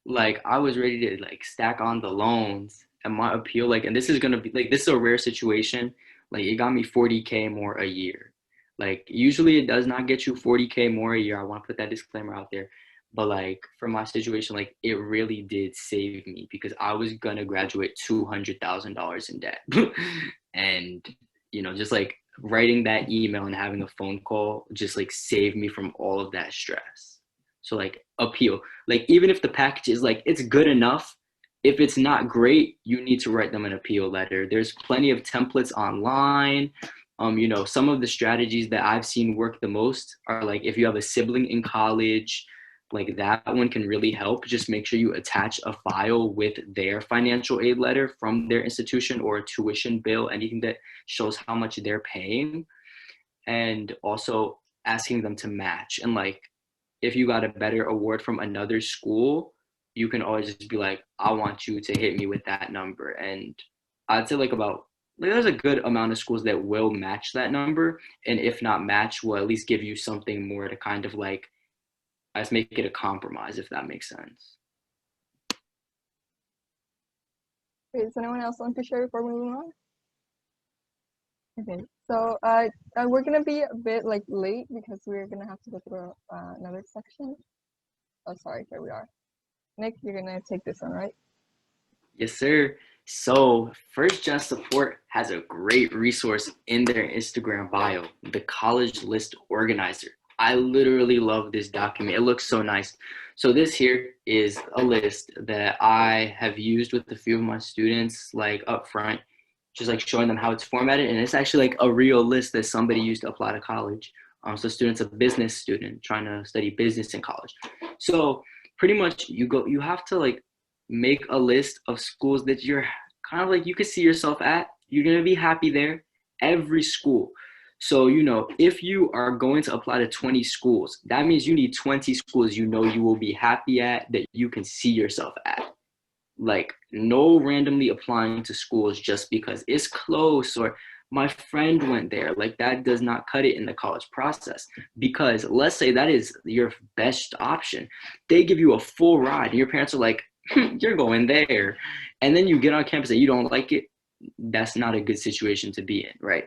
like I was ready to like stack on the loans, and my appeal, like, and this is gonna be like, this is a rare situation, like it got me 40K more a year. Like usually it does not get you 40K more a year. I want to put that disclaimer out there. But like for my situation, like it really did save me because I was gonna graduate $200,000 in debt. And, you know, just like writing that email and having a phone call just like saved me from all of that stress. So like appeal, like even if the package is like, it's good enough, if it's not great, you need to write them an appeal letter. There's plenty of templates online. You know, some of the strategies that I've seen work the most are like if you have a sibling in college, like that one can really help. Just make sure you attach a file with their financial aid letter from their institution or a tuition bill, anything that shows how much they're paying, and also asking them to match. And like, if you got a better award from another school, you can always just be like, I want you to hit me with that number. And I'd say like there's a good amount of schools that will match that number. And if not match, will at least give you something more to kind of like, let's make it a compromise, if that makes sense. Okay, does anyone else want to share before moving on? Okay, so we're gonna be a bit like late because we're gonna have to go through another section. Oh, sorry, here we are. Nick, you're gonna take this one, right? Yes, sir. So FirstGenSupport has a great resource in their Instagram bio, the college list organizer. I literally love this document. It looks so nice. So this here is a list that I have used with a few of my students, like up front, just like showing them how it's formatted. And it's actually like a real list that somebody used to apply to college. So students, a business student trying to study business in college. So pretty much you have to like make a list of schools that you're kind of like you could see yourself at. You're going to be happy there. Every school. So, if you are going to apply to 20 schools, that means you need 20 schools you will be happy at, that you can see yourself at. Like, no randomly applying to schools just because it's close or my friend went there. Like, that does not cut it in the college process, because let's say that is your best option. They give you a full ride and your parents are like, you're going there. And then you get on campus and you don't like it. That's not a good situation to be in, right?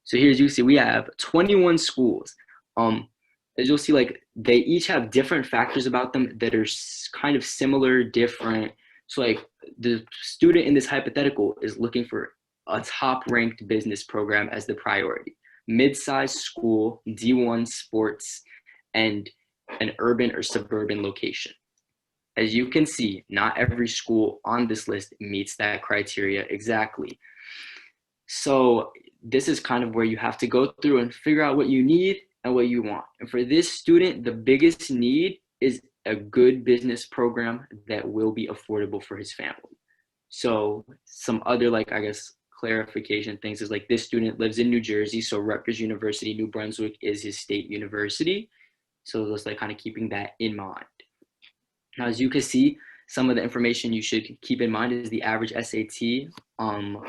So here's, you see, we have 21 schools. As you'll see, like, they each have different factors about them that are kind of similar, different. So like the student in this hypothetical is looking for a top-ranked business program as the priority, mid-sized school, D1 sports, and an urban or suburban location. As you can see, not every school on this list meets that criteria exactly. So this is kind of where you have to go through and figure out what you need and what you want. And for this student, the biggest need is a good business program that will be affordable for his family. So some other, like, I guess, clarification things is like, this student lives in New Jersey, so Rutgers University, New Brunswick is his state university. So just like kind of keeping that in mind. Now, as you can see, some of the information you should keep in mind is the average SAT. I'm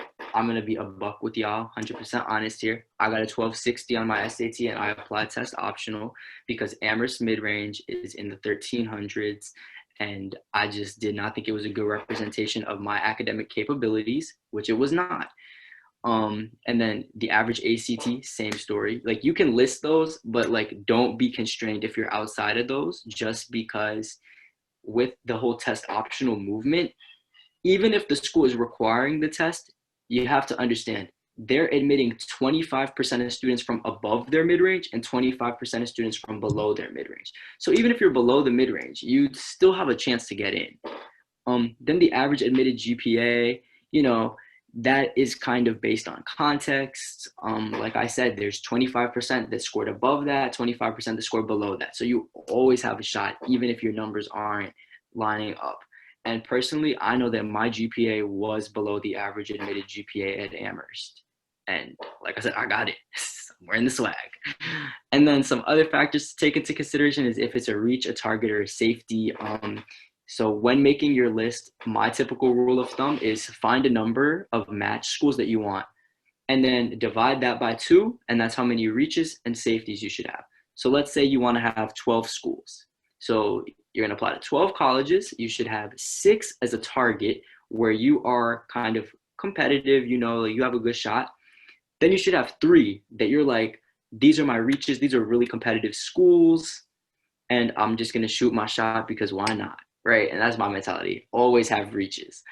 going to be a buck with y'all, 100% honest here. I got a 1260 on my SAT and I applied test optional because Amherst mid-range is in the 1300s. And I just did not think it was a good representation of my academic capabilities, which it was not. And then the average ACT, same story. Like, you can list those, but like, don't be constrained if you're outside of those, just because with the whole test optional movement, even if the school is requiring the test, you have to understand they're admitting 25% of students from above their mid-range and 25% of students from below their mid-range. So even if you're below the mid-range, you still have a chance to get in. Then the average admitted GPA, that is kind of based on context. Like I said, there's 25% that scored above that, 25% that scored below that. So you always have a shot, even if your numbers aren't lining up. And personally, I know that my GPA was below the average admitted GPA at Amherst. And like I said, I got it. I'm wearing the swag. And then some other factors to take into consideration is if it's a reach, a target, or a safety. So when making your list, my typical rule of thumb is find a number of match schools that you want, and then divide that by 2, and that's how many reaches and safeties you should have. So let's say you want to have 12 schools. So you're going to apply to 12 colleges. You should have 6 as a target where you are kind of competitive, you have a good shot. Then you should have 3 that you're like, these are my reaches. These are really competitive schools, and I'm just going to shoot my shot because why not? Right? And that's my mentality. Always have reaches.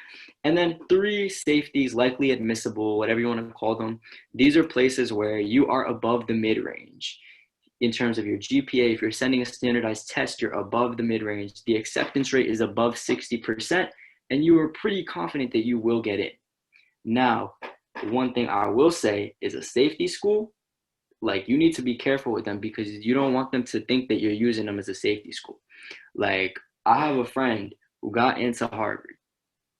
And then 3 safeties, likely admissible, whatever you want to call them. These are places where you are above the mid-range. In terms of your GPA, if you're sending a standardized test, you're above the mid-range. The acceptance rate is above 60%, and you are pretty confident that you will get in. Now, one thing I will say is a safety school, like, you need to be careful with them because you don't want them to think that you're using them as a safety school. Like, I have a friend who got into Harvard,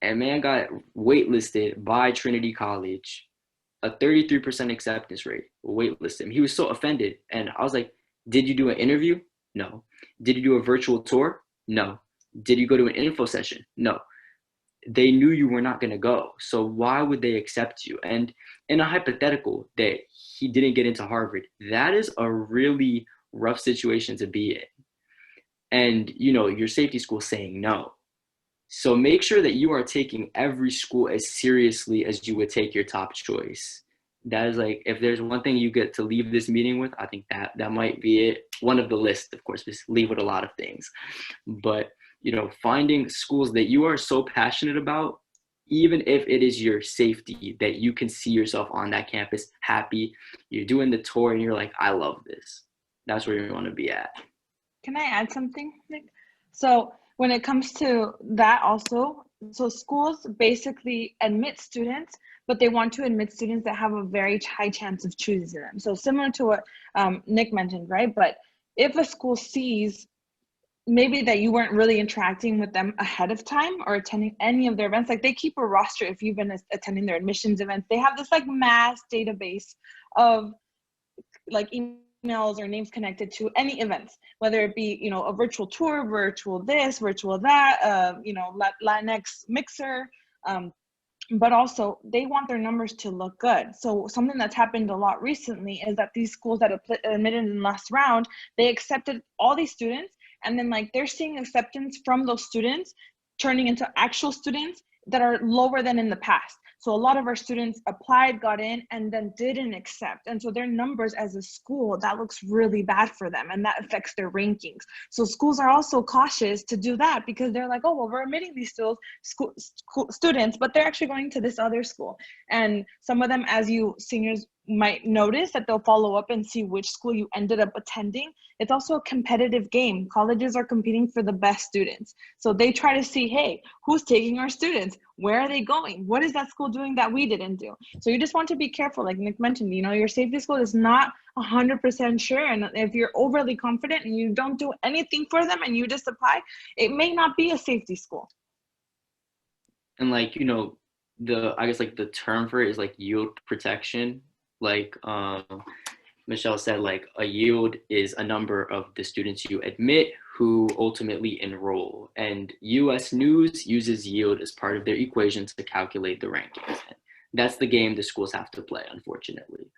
and man got waitlisted by Trinity College, a 33% acceptance rate, waitlisted him. He was so offended. And I was like, did you do an interview? No. Did you do a virtual tour? No. Did you go to an info session? No. They knew you were not going to go. So why would they accept you? And in a hypothetical that he didn't get into Harvard, that is a really rough situation to be in. And, your safety school saying no. So make sure that you are taking every school as seriously as you would take your top choice. That is like, if there's one thing you get to leave this meeting with, I think that might be it. One of the list, of course, we leave with a lot of things. But, finding schools that you are so passionate about, even if it is your safety, that you can see yourself on that campus happy, you're doing the tour and you're like, I love this. That's where you want to be at. Can I add something, Nick? So when it comes to that also, so schools basically admit students, but they want to admit students that have a very high chance of choosing them. So similar to what Nick mentioned, right? But if a school sees maybe that you weren't really interacting with them ahead of time or attending any of their events, like they keep a roster if you've been attending their admissions events. They have this like mass database of like emails or names connected to any events, whether it be, a virtual tour, virtual this, virtual that, Latinx mixer, but also they want their numbers to look good. So something that's happened a lot recently is that these schools that admitted in the last round, they accepted all these students, and then like they're seeing acceptance from those students turning into actual students that are lower than in the past. So a lot of our students applied, got in, and then didn't accept. And so their numbers as a school, that looks really bad for them, and that affects their rankings. So schools are also cautious to do that because they're like, oh, well, we're admitting these students, but they're actually going to this other school. And some of them, as you seniors might notice, that they'll follow up and see which school you ended up attending. It's also a competitive game. Colleges are competing for the best students. So they try to see, hey, who's taking our students? Where are they going? What is that school doing that we didn't do? So you just want to be careful. Like Nick mentioned, your safety score is not 100% sure. And if you're overly confident and you don't do anything for them and you just apply, it may not be a safety school. And like, I guess like the term for it is like yield protection. Like Michelle said, like a yield is a number of the students you admit who ultimately enroll. And US News uses yield as part of their equation to calculate the rankings. That's the game the schools have to play, unfortunately.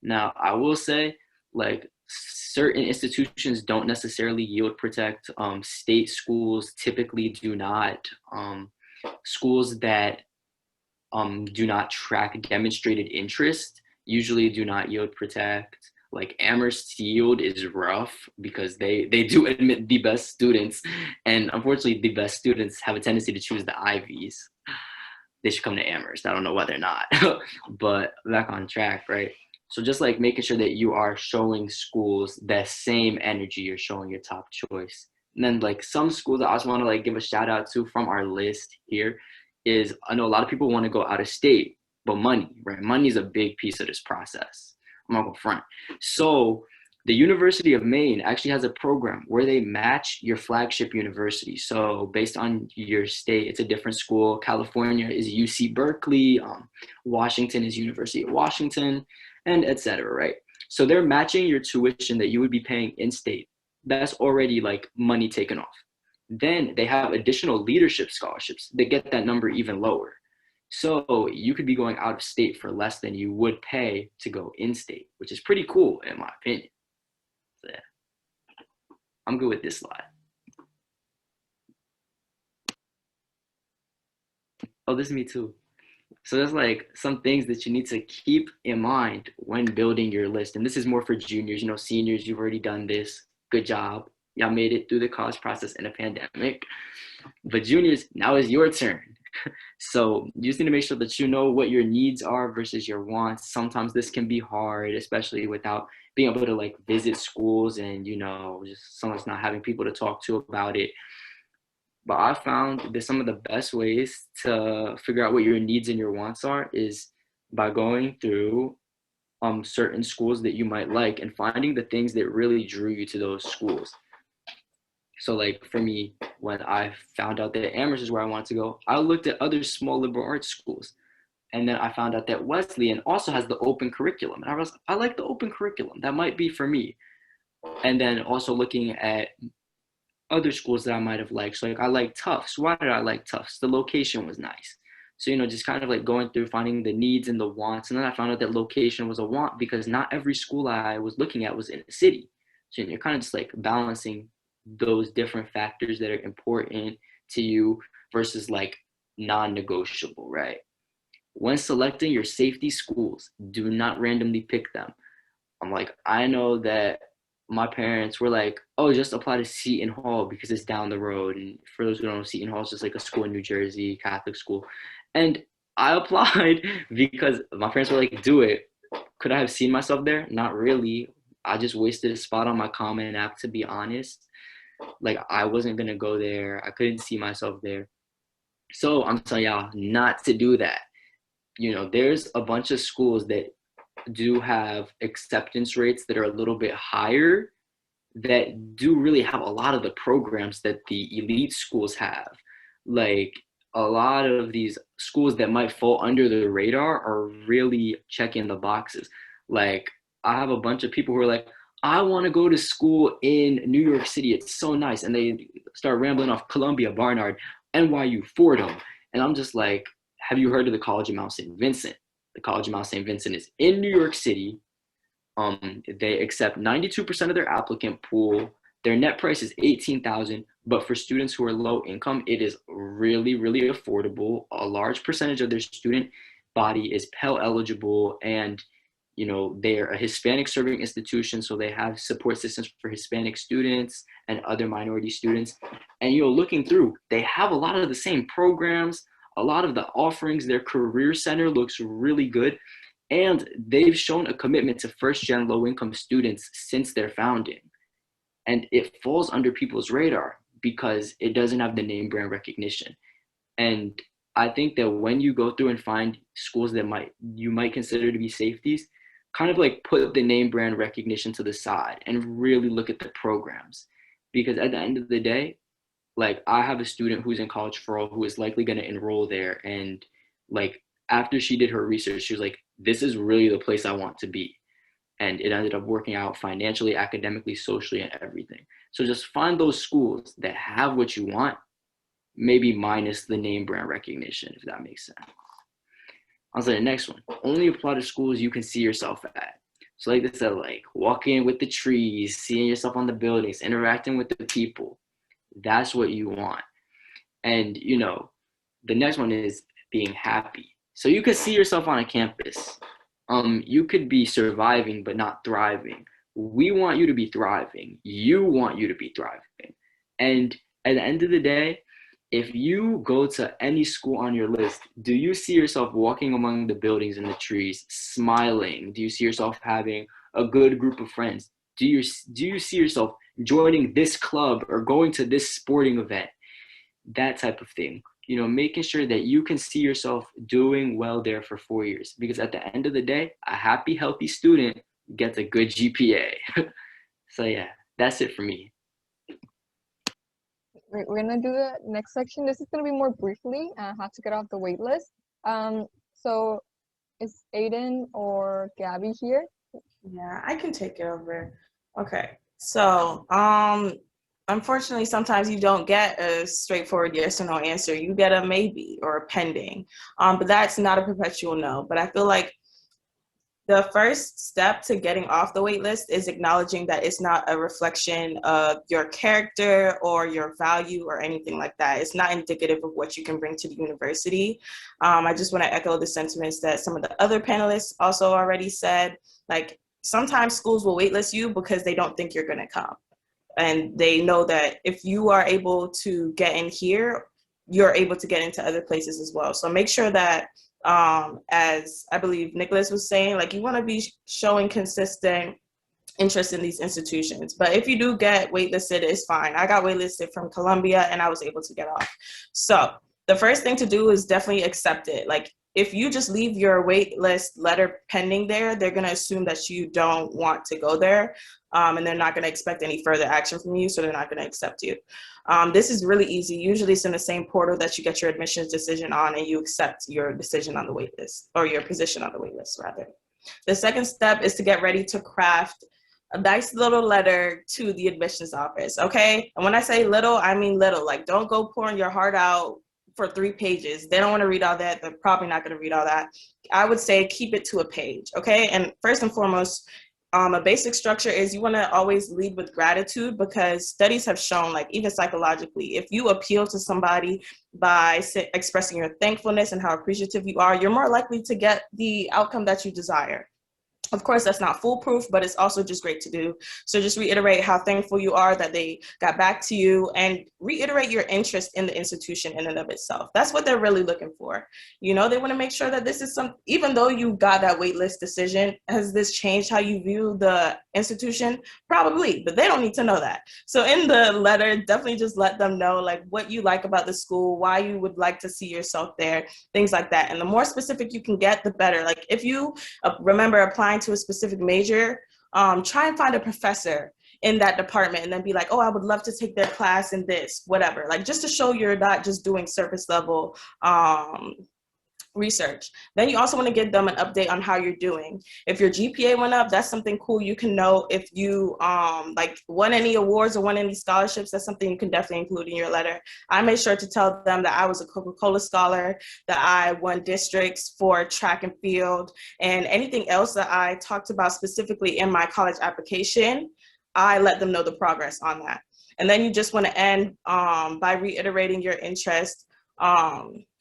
Now, I will say, like, certain institutions don't necessarily yield protect. State schools typically do not. Schools that do not track demonstrated interest usually do not yield protect. Like Amherst yield is rough because they do admit the best students, and unfortunately the best students have a tendency to choose the Ivies. They should come to Amherst. I don't know why they're not. But back on track, right? So just like making sure that you are showing schools that same energy you're showing your top choice. And then like some schools I also want to like give a shout out to from our list here is, I know a lot of people want to go out of state, but money, right? Money is a big piece of this process. I'm not going to front. So the University of Maine actually has a program where they match your flagship university. So based on your state, it's a different school. California is UC Berkeley. Washington is University of Washington, and et cetera, right? So they're matching your tuition that you would be paying in state. That's already like money taken off. Then they have additional leadership scholarships that get that number even lower. So you could be going out of state for less than you would pay to go in state, which is pretty cool in my opinion. So, yeah. I'm good with this slide. Oh, this is me too. So there's like some things that you need to keep in mind when building your list. And this is more for juniors, seniors, you've already done this. Good job. Y'all made it through the college process in a pandemic. But juniors, now is your turn. So you just need to make sure that you know what your needs are versus your wants. Sometimes this can be hard, especially without being able to like visit schools and, just sometimes not having people to talk to about it. But I found that some of the best ways to figure out what your needs and your wants are is by going through certain schools that you might like and finding the things that really drew you to those schools. So like for me, when I found out that Amherst is where I wanted to go, I looked at other small liberal arts schools. And then I found out that Wesleyan also has the open curriculum. And I like the open curriculum. That might be for me. And then also looking at other schools that I might have liked. So like I like Tufts. Why did I like Tufts? The location was nice. So, just kind of like going through finding the needs and the wants. And then I found out that location was a want because not every school I was looking at was in a city. So you're kind of just like balancing those different factors that are important to you versus like non-negotiable, right? When selecting your safety schools, do not randomly pick them. I'm like, I know that my parents were like, oh, just apply to Seton Hall because it's down the road. And for those who don't know, Seton Hall is just like a school in New Jersey, Catholic school. And I applied because my parents were like, do it. Could I have seen myself there? Not really. I just wasted a spot on my Common App, to be honest. Like, I wasn't going to go there. I couldn't see myself there. So I'm telling y'all not to do that. You know, there's a bunch of schools that do have acceptance rates that are a little bit higher, that do really have a lot of the programs that the elite schools have. Like, a lot of these schools that might fall under the radar are really checking the boxes. Like, I have a bunch of people who are like, I want to go to school in New York City. It's so nice. And they start rambling off Columbia, Barnard, NYU, Fordham. And I'm just like, have you heard of the College of Mount St. Vincent? The College of Mount St. Vincent is in New York City. They accept 92% of their applicant pool. Their net price is $18,000, but for students who are low income, it is really, really affordable. A large percentage of their student body is Pell eligible, and you know, they're a Hispanic serving institution, so they have support systems for Hispanic students and other minority students. And you know, looking through, they have a lot of the same programs, a lot of the offerings. Their career center looks really good, and they've shown a commitment to first-gen low-income students since their founding. And it falls under people's radar because it doesn't have the name brand recognition. And I think that when you go through and find schools that you might consider to be safeties, kind of like put the name brand recognition to the side and really look at the programs. Because at the end of the day, like, I have a student who's in college for all who is likely going to enroll there. And like, after she did her research, she was like, this is really the place I want to be. And it ended up working out financially, academically, socially, and everything. So just find those schools that have what you want, maybe minus the name brand recognition, if that makes sense. On to the next one. Only apply to schools you can see yourself at. So like I said, like walking with the trees, seeing yourself on the buildings, interacting with the people. That's what you want. And you know, the next one is being happy. So you could see yourself on a campus. You could be surviving but not thriving. We want you to be thriving. You want you to be thriving. And at the end of the day, if you go to any school on your list, do you see yourself walking among the buildings and the trees, smiling? Do you see yourself having a good group of friends? Do you see yourself joining this club or going to this sporting event? That type of thing. You know, making sure that you can see yourself doing well there for 4 years. Because at the end of the day, a happy, healthy student gets a good GPA. So yeah, that's it for me. We're gonna do the next section. This is gonna be more briefly how to get off the wait list. So is Aiden or Gabby here? Yeah, I can take it over. Okay, so unfortunately, sometimes you don't get a straightforward yes or no answer. You get a maybe or a pending, but that's not a perpetual no. But I feel like the first step to getting off the wait list is acknowledging that it's not a reflection of your character or your value or anything like that. It's not indicative of what you can bring to the university. I just want to echo the sentiments that some of the other panelists also already said. Like, sometimes schools will waitlist you because they don't think you're going to come. And they know that if you are able to get in here, you're able to get into other places as well. So make sure that, as I believe Nicholas was saying, like, you want to be showing consistent interest in these institutions. But if you do get waitlisted, it's fine. I got waitlisted from Columbia and I was able to get off. So the first thing to do is definitely accept it. Like, if you just leave your wait list letter pending there, they're going to assume that you don't want to go there. And they're not going to expect any further action from you, so they're not going to accept you. This is really easy. Usually it's in the same portal that you get your admissions decision on, and you accept your decision on the wait list, or your position on the wait list, rather. The second step is to get ready to craft a nice little letter to the admissions office, okay? And when I say little, I mean little. Like, don't go pouring your heart out for 3 pages. They don't want to read all that. They're probably not going to read all that. I would say keep it to a page, okay? And first and foremost, A basic structure is you want to always lead with gratitude, because studies have shown, like even psychologically, if you appeal to somebody by expressing your thankfulness and how appreciative you are, you're more likely to get the outcome that you desire. Of course, that's not foolproof, but it's also just great to do. So just reiterate how thankful you are that they got back to you, and reiterate your interest in the institution in and of itself. That's what they're really looking for. You know, they want to make sure that this is even though you got that waitlist decision, has this changed how you view the institution? Probably, but they don't need to know that. So in the letter, definitely just let them know like what you like about the school, why you would like to see yourself there, things like that. And the more specific you can get, the better. Like if you remember applying to a specific major, try and find a professor in that department and then be like, oh, I would love to take their class in this, whatever. Like just to show you're not just doing surface level research. Then you also want to give them an update on how you're doing. If your GPA went up, that's something cool. You can know if you like won any awards or won any scholarships. That's something you can definitely include in your letter. I made sure to tell them that I was a Coca-Cola scholar, that I won districts for track and field, and anything else that I talked about specifically in my college application, I let them know the progress on that. And then you just want to end by reiterating your interest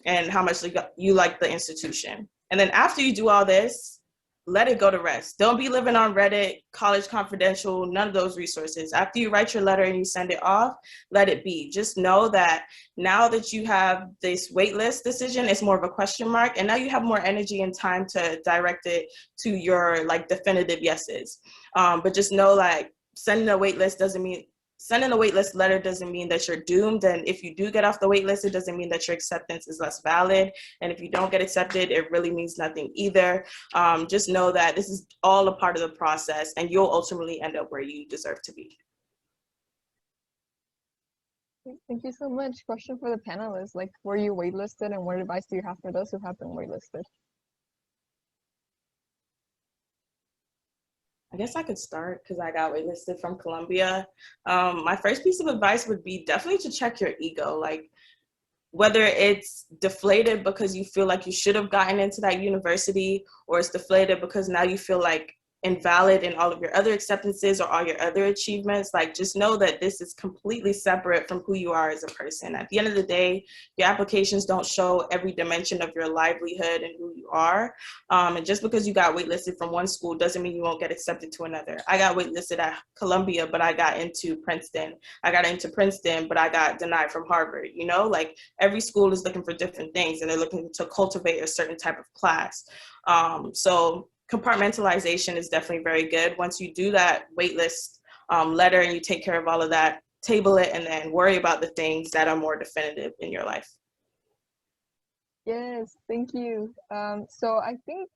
and how much you like the institution. And then after you do all this, let it go to rest. Don't be living on Reddit, College Confidential, none of those resources. After you write your letter and you send it off, let it be. Just know that now that you have this waitlist decision, it's more of a question mark, and now you have more energy and time to direct it to your like definitive yeses. But just know like sending a waitlist letter doesn't mean that you're doomed. And if you do get off the wait list, it doesn't mean that your acceptance is less valid. And if you don't get accepted, it really means nothing either. Just know that this is all a part of the process, and you'll ultimately end up where you deserve to be. Thank you so much. Question for the panelists, like, were you waitlisted, and what advice do you have for those who have been waitlisted? I guess I could start because I got waitlisted from Columbia. My first piece of advice would be definitely to check your ego, like whether it's deflated because you feel like you should have gotten into that university, or it's deflated because now you feel like invalid in all of your other acceptances or all your other achievements. Like just know that this is completely separate from who you are as a person. At the end of the day, your applications don't show every dimension of your livelihood and who you are. And just because you got waitlisted from one school doesn't mean you won't get accepted to another. I got waitlisted at Columbia, but I got into Princeton. I got into Princeton, but I got denied from Harvard. You know, like every school is looking for different things, and they're looking to cultivate a certain type of class. So compartmentalization is definitely very good. Once you do that waitlist letter and you take care of all of that, table it, and then worry about the things that are more definitive in your life. Yes, thank you. So I think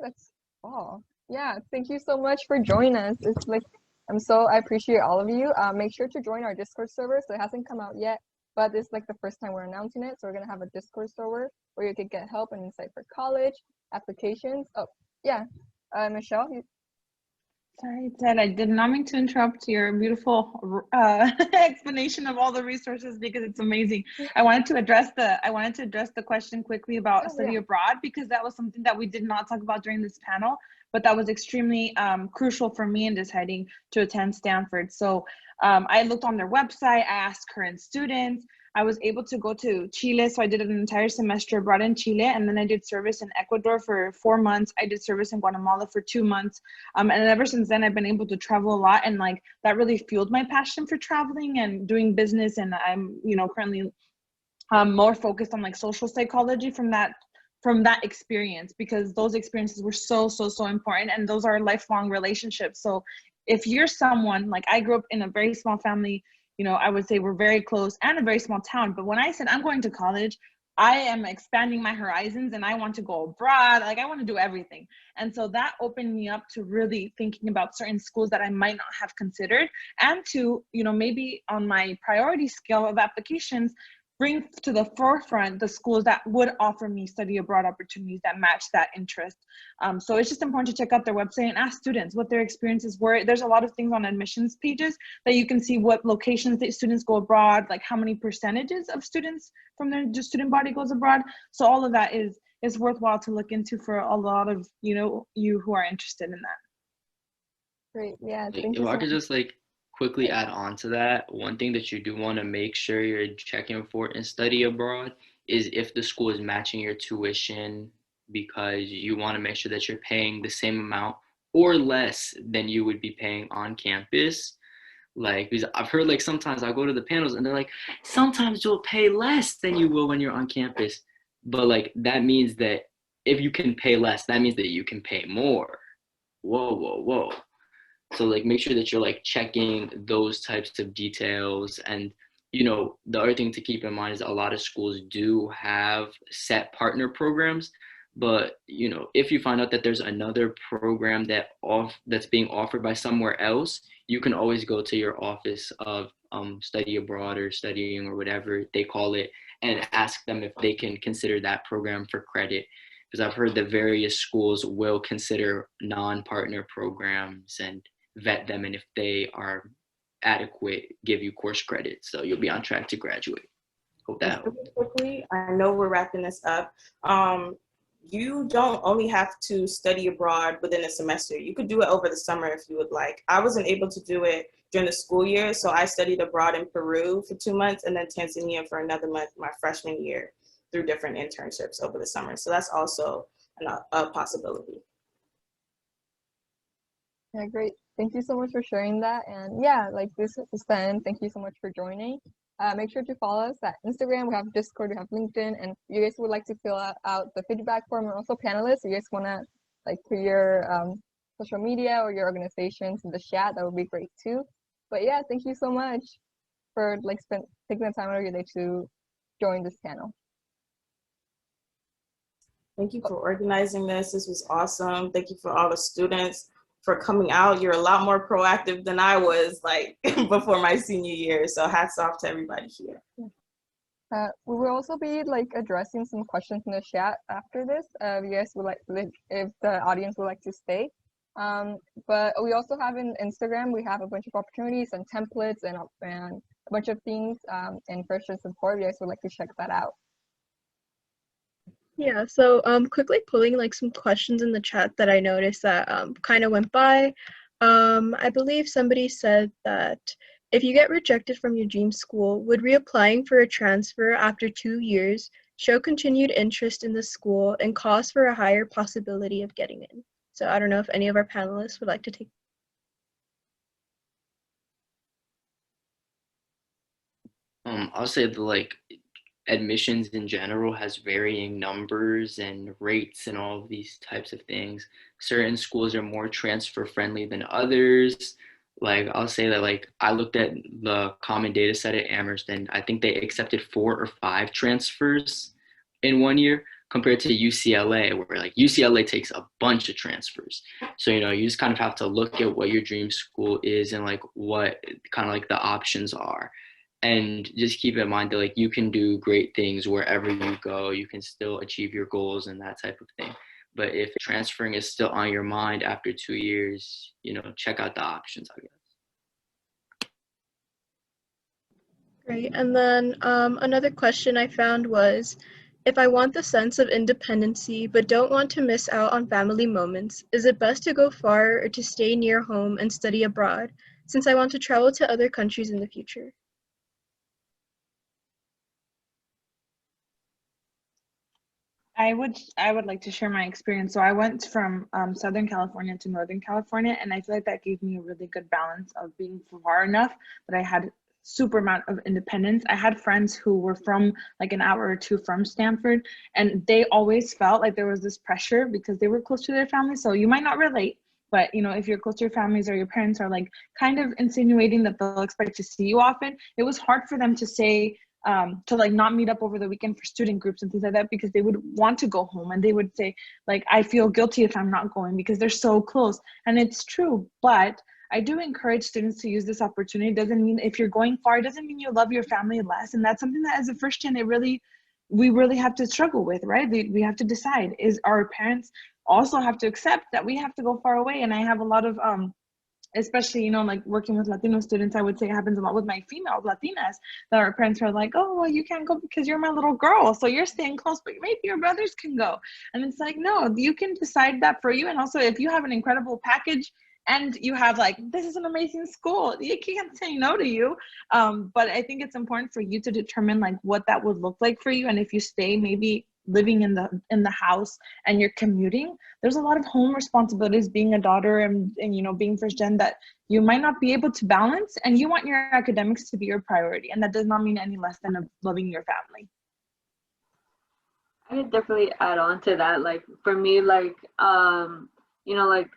that's all. Yeah, thank you so much for joining us. It's like I appreciate all of you. Make sure to join our Discord server. So it hasn't come out yet, but it's like the first time we're announcing it. So we're gonna have a Discord server where you can get help and insight for college applications. Oh, yeah, Michelle. Sorry, Ted, I did not mean to interrupt your beautiful explanation of all the resources because it's amazing. I wanted to address the question quickly about study abroad, because that was something that we did not talk about during this panel, but that was extremely crucial for me in deciding to attend Stanford. So I looked on their website, I asked current students. I was able to go to Chile, so I did an entire semester abroad in Chile, and then I did service in Ecuador for 4 months. I did service in Guatemala for 2 months, and ever since then, I've been able to travel a lot, and like that really fueled my passion for traveling and doing business. And I'm, currently more focused on like social psychology from that experience, because those experiences were so important, and those are lifelong relationships. So if you're someone like, I grew up in a very small family. I would say we're very close, and a very small town. But when I said I'm going to college, I am expanding my horizons and I want to go abroad. Like I want to do everything. And so that opened me up to really thinking about certain schools that I might not have considered, and to, maybe on my priority scale of applications, bring to the forefront the schools that would offer me study abroad opportunities that match that interest. So it's just important to check out their website and ask students what their experiences were. There's a lot of things on admissions pages that you can see what locations that students go abroad, like how many percentages of students from their student body goes abroad. So all of that is worthwhile to look into for a lot of, you who are interested in that. Great. Yeah, Like, thank if you I so could much. just like quickly add on to that, one thing that you do want to make sure you're checking for in study abroad is if the school is matching your tuition, because you want to make sure that you're paying the same amount or less than you would be paying on campus. Like, because I've heard like sometimes I go to the panels and they're like, sometimes you'll pay less than you will when you're on campus. But like that means that if you can pay less, that means that you can pay more. Whoa, whoa, whoa. So like make sure that you're like checking those types of details. And the other thing to keep in mind is a lot of schools do have set partner programs, but if you find out that there's another program that's being offered by somewhere else, you can always go to your office of study abroad or studying or whatever they call it, and ask them if they can consider that program for credit, because I've heard that various schools will consider non-partner programs and vet them, and if they are adequate, give you course credit, so you'll be on track to graduate. Hope that helps. Really quickly, I know we're wrapping this up. You don't only have to study abroad within a semester. You could do it over the summer if you would like. I wasn't able to do it during the school year, so I studied abroad in Peru for 2 months and then Tanzania for another month my freshman year through different internships over the summer. So that's also a possibility. Yeah, great. Thank you so much for sharing that. And yeah, like this is the end. Thank you so much for joining. Make sure to follow us at Instagram. We have Discord, we have LinkedIn, and if you guys would like to fill out the feedback form, and also panelists, you guys want to like put your social media or your organizations in the chat, that would be great too. But yeah, thank you so much for like taking the time out of your day to join this panel. Thank you for organizing this. This was awesome. Thank you for all the students for coming out. You're a lot more proactive than I was like before my senior year. So hats off to everybody here. We will also be like addressing some questions in the chat after this. If you guys would like, if the audience would like to stay. But we also have in Instagram, we have a bunch of opportunities and templates and a bunch of things in FirstGenSupport. If you guys would like to check that out. Yeah, so quickly pulling like some questions in the chat that I noticed that kind of went by. I believe somebody said that if you get rejected from your dream school, would reapplying for a transfer after 2 years show continued interest in the school and cause for a higher possibility of getting in? So I don't know if any of our panelists would like to take. I'll say that like admissions in general has varying numbers and rates and all of these types of things. Certain schools are more transfer friendly than others. Like I'll say that like I looked at the common data set at Amherst, and I think they accepted 4 or 5 transfers in 1 year, compared to UCLA, where like UCLA takes a bunch of transfers. So you just kind of have to look at what your dream school is and like what kind of like the options are. And just keep in mind that like you can do great things wherever you go. You can still achieve your goals and that type of thing. But if transferring is still on your mind after 2 years, check out the options, I guess. Great. And then another question I found was, if I want the sense of independency but don't want to miss out on family moments, is it best to go far or to stay near home and study abroad, since I want to travel to other countries in the future? I would like to share my experience. So I went from Southern California to Northern California, and I feel like that gave me a really good balance of being far enough that I had super amount of independence. I had friends who were from like an hour or 2 from Stanford, and they always felt like there was this pressure because they were close to their family. So you might not relate, but if you're close to your families or your parents are like kind of insinuating that they'll expect to see you often, it was hard for them to say to like not meet up over the weekend for student groups and things like that, because they would want to go home and they would say like, I feel guilty if I'm not going because they're so close. And it's true, but I do encourage students to use this opportunity. It doesn't mean if you're going far, it doesn't mean you love your family less. And that's something that as a first gen, we really have to struggle with, right? We have to decide, is our parents also have to accept that we have to go far away. And I have a lot of especially, like working with Latino students, I would say it happens a lot with my female Latinas, that our parents are like, oh, well, you can't go because you're my little girl, so you're staying close, but maybe your brothers can go. And it's like, no, you can decide that for you. And also, if you have an incredible package and you have like, this is an amazing school, you can't say no to you. But I think it's important for you to determine like what that would look like for you. And if you stay maybe living in the house and you're commuting, there's a lot of home responsibilities being a daughter and you know, being first gen that you might not be able to balance, and you want your academics to be your priority, and that does not mean any less than loving your family. I could definitely add on to that. Like for me, like you know, like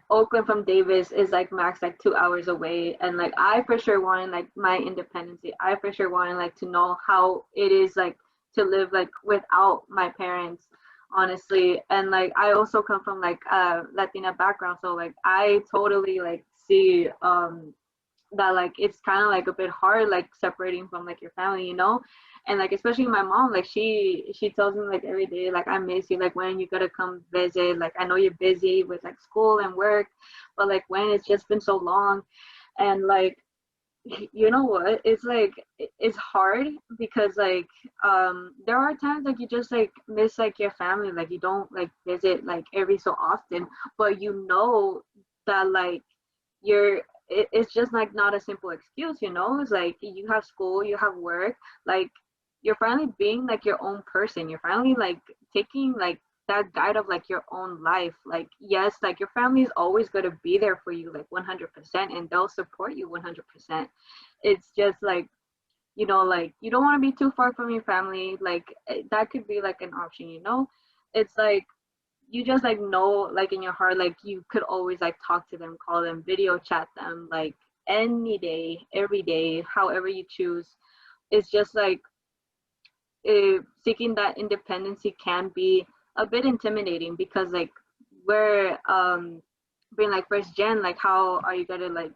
Oakland from Davis is like max like 2 hours away, and like I for sure wanted like my independence. I for sure wanted like to know how it is like to live like without my parents, honestly. And like I also come from like a Latina background, so like I totally like see that like it's kind of like a bit hard like separating from like your family, you know. And like especially my mom, like she tells me like every day like, I miss you, like when you gotta come visit, like I know you're busy with like school and work, but like when it's just been so long. And like, you know what, it's like it's hard because like there are times like you just like miss like your family, like you don't like visit like every so often, but you know that like you're it's just like not a simple excuse, you know. It's like you have school, you have work, like you're finally being like your own person, you're finally like taking like that guide of like your own life. Like yes, like your family is always going to be there for you like 100%, and they'll support you 100%. It's just like, you know, like you don't want to be too far from your family, like that could be like an option, you know. It's like you just like know like in your heart like you could always like talk to them, call them, video chat them, like any day, every day, however you choose. It's just like seeking that independency can be a bit intimidating because like we're being like first gen, like how are you gonna like,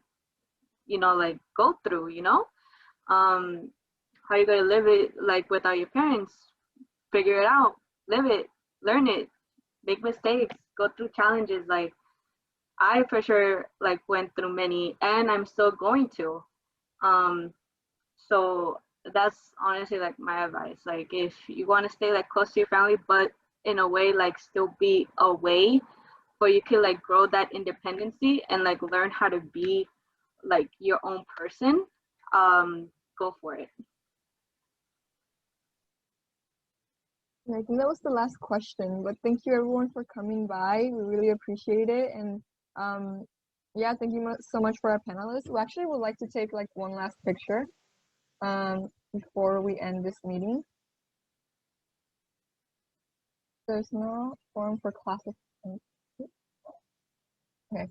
you know, like go through, you know, how you gonna live it like without your parents, figure it out, live it, learn it, make mistakes, go through challenges. Like I for sure like went through many, and I'm still going to. So that's honestly like my advice. Like if you want to stay like close to your family, but in a way like still be away, but you can like grow that independency and like learn how to be like your own person, go for it. I think that was the last question, but thank you everyone for coming by. We really appreciate it. And yeah, thank you so much for our panelists. We actually would like to take like one last picture before we end this meeting. There's no form for classification. Okay.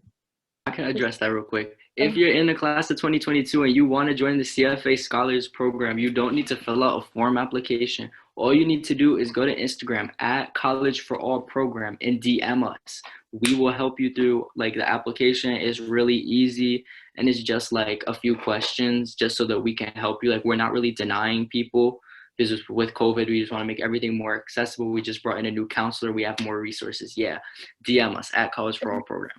I can address that real quick. If you're in the class of 2022 and you want to join the CFA Scholars Program, you don't need to fill out a form application. All you need to do is go to Instagram at College for All Program and DM us. We will help you through like the application. Is really easy, and it's just like a few questions just so that we can help you. Like we're not really denying people because with COVID, we just want to make everything more accessible. We just brought in a new counselor. We have more resources. Yeah, DM us at College for All Program.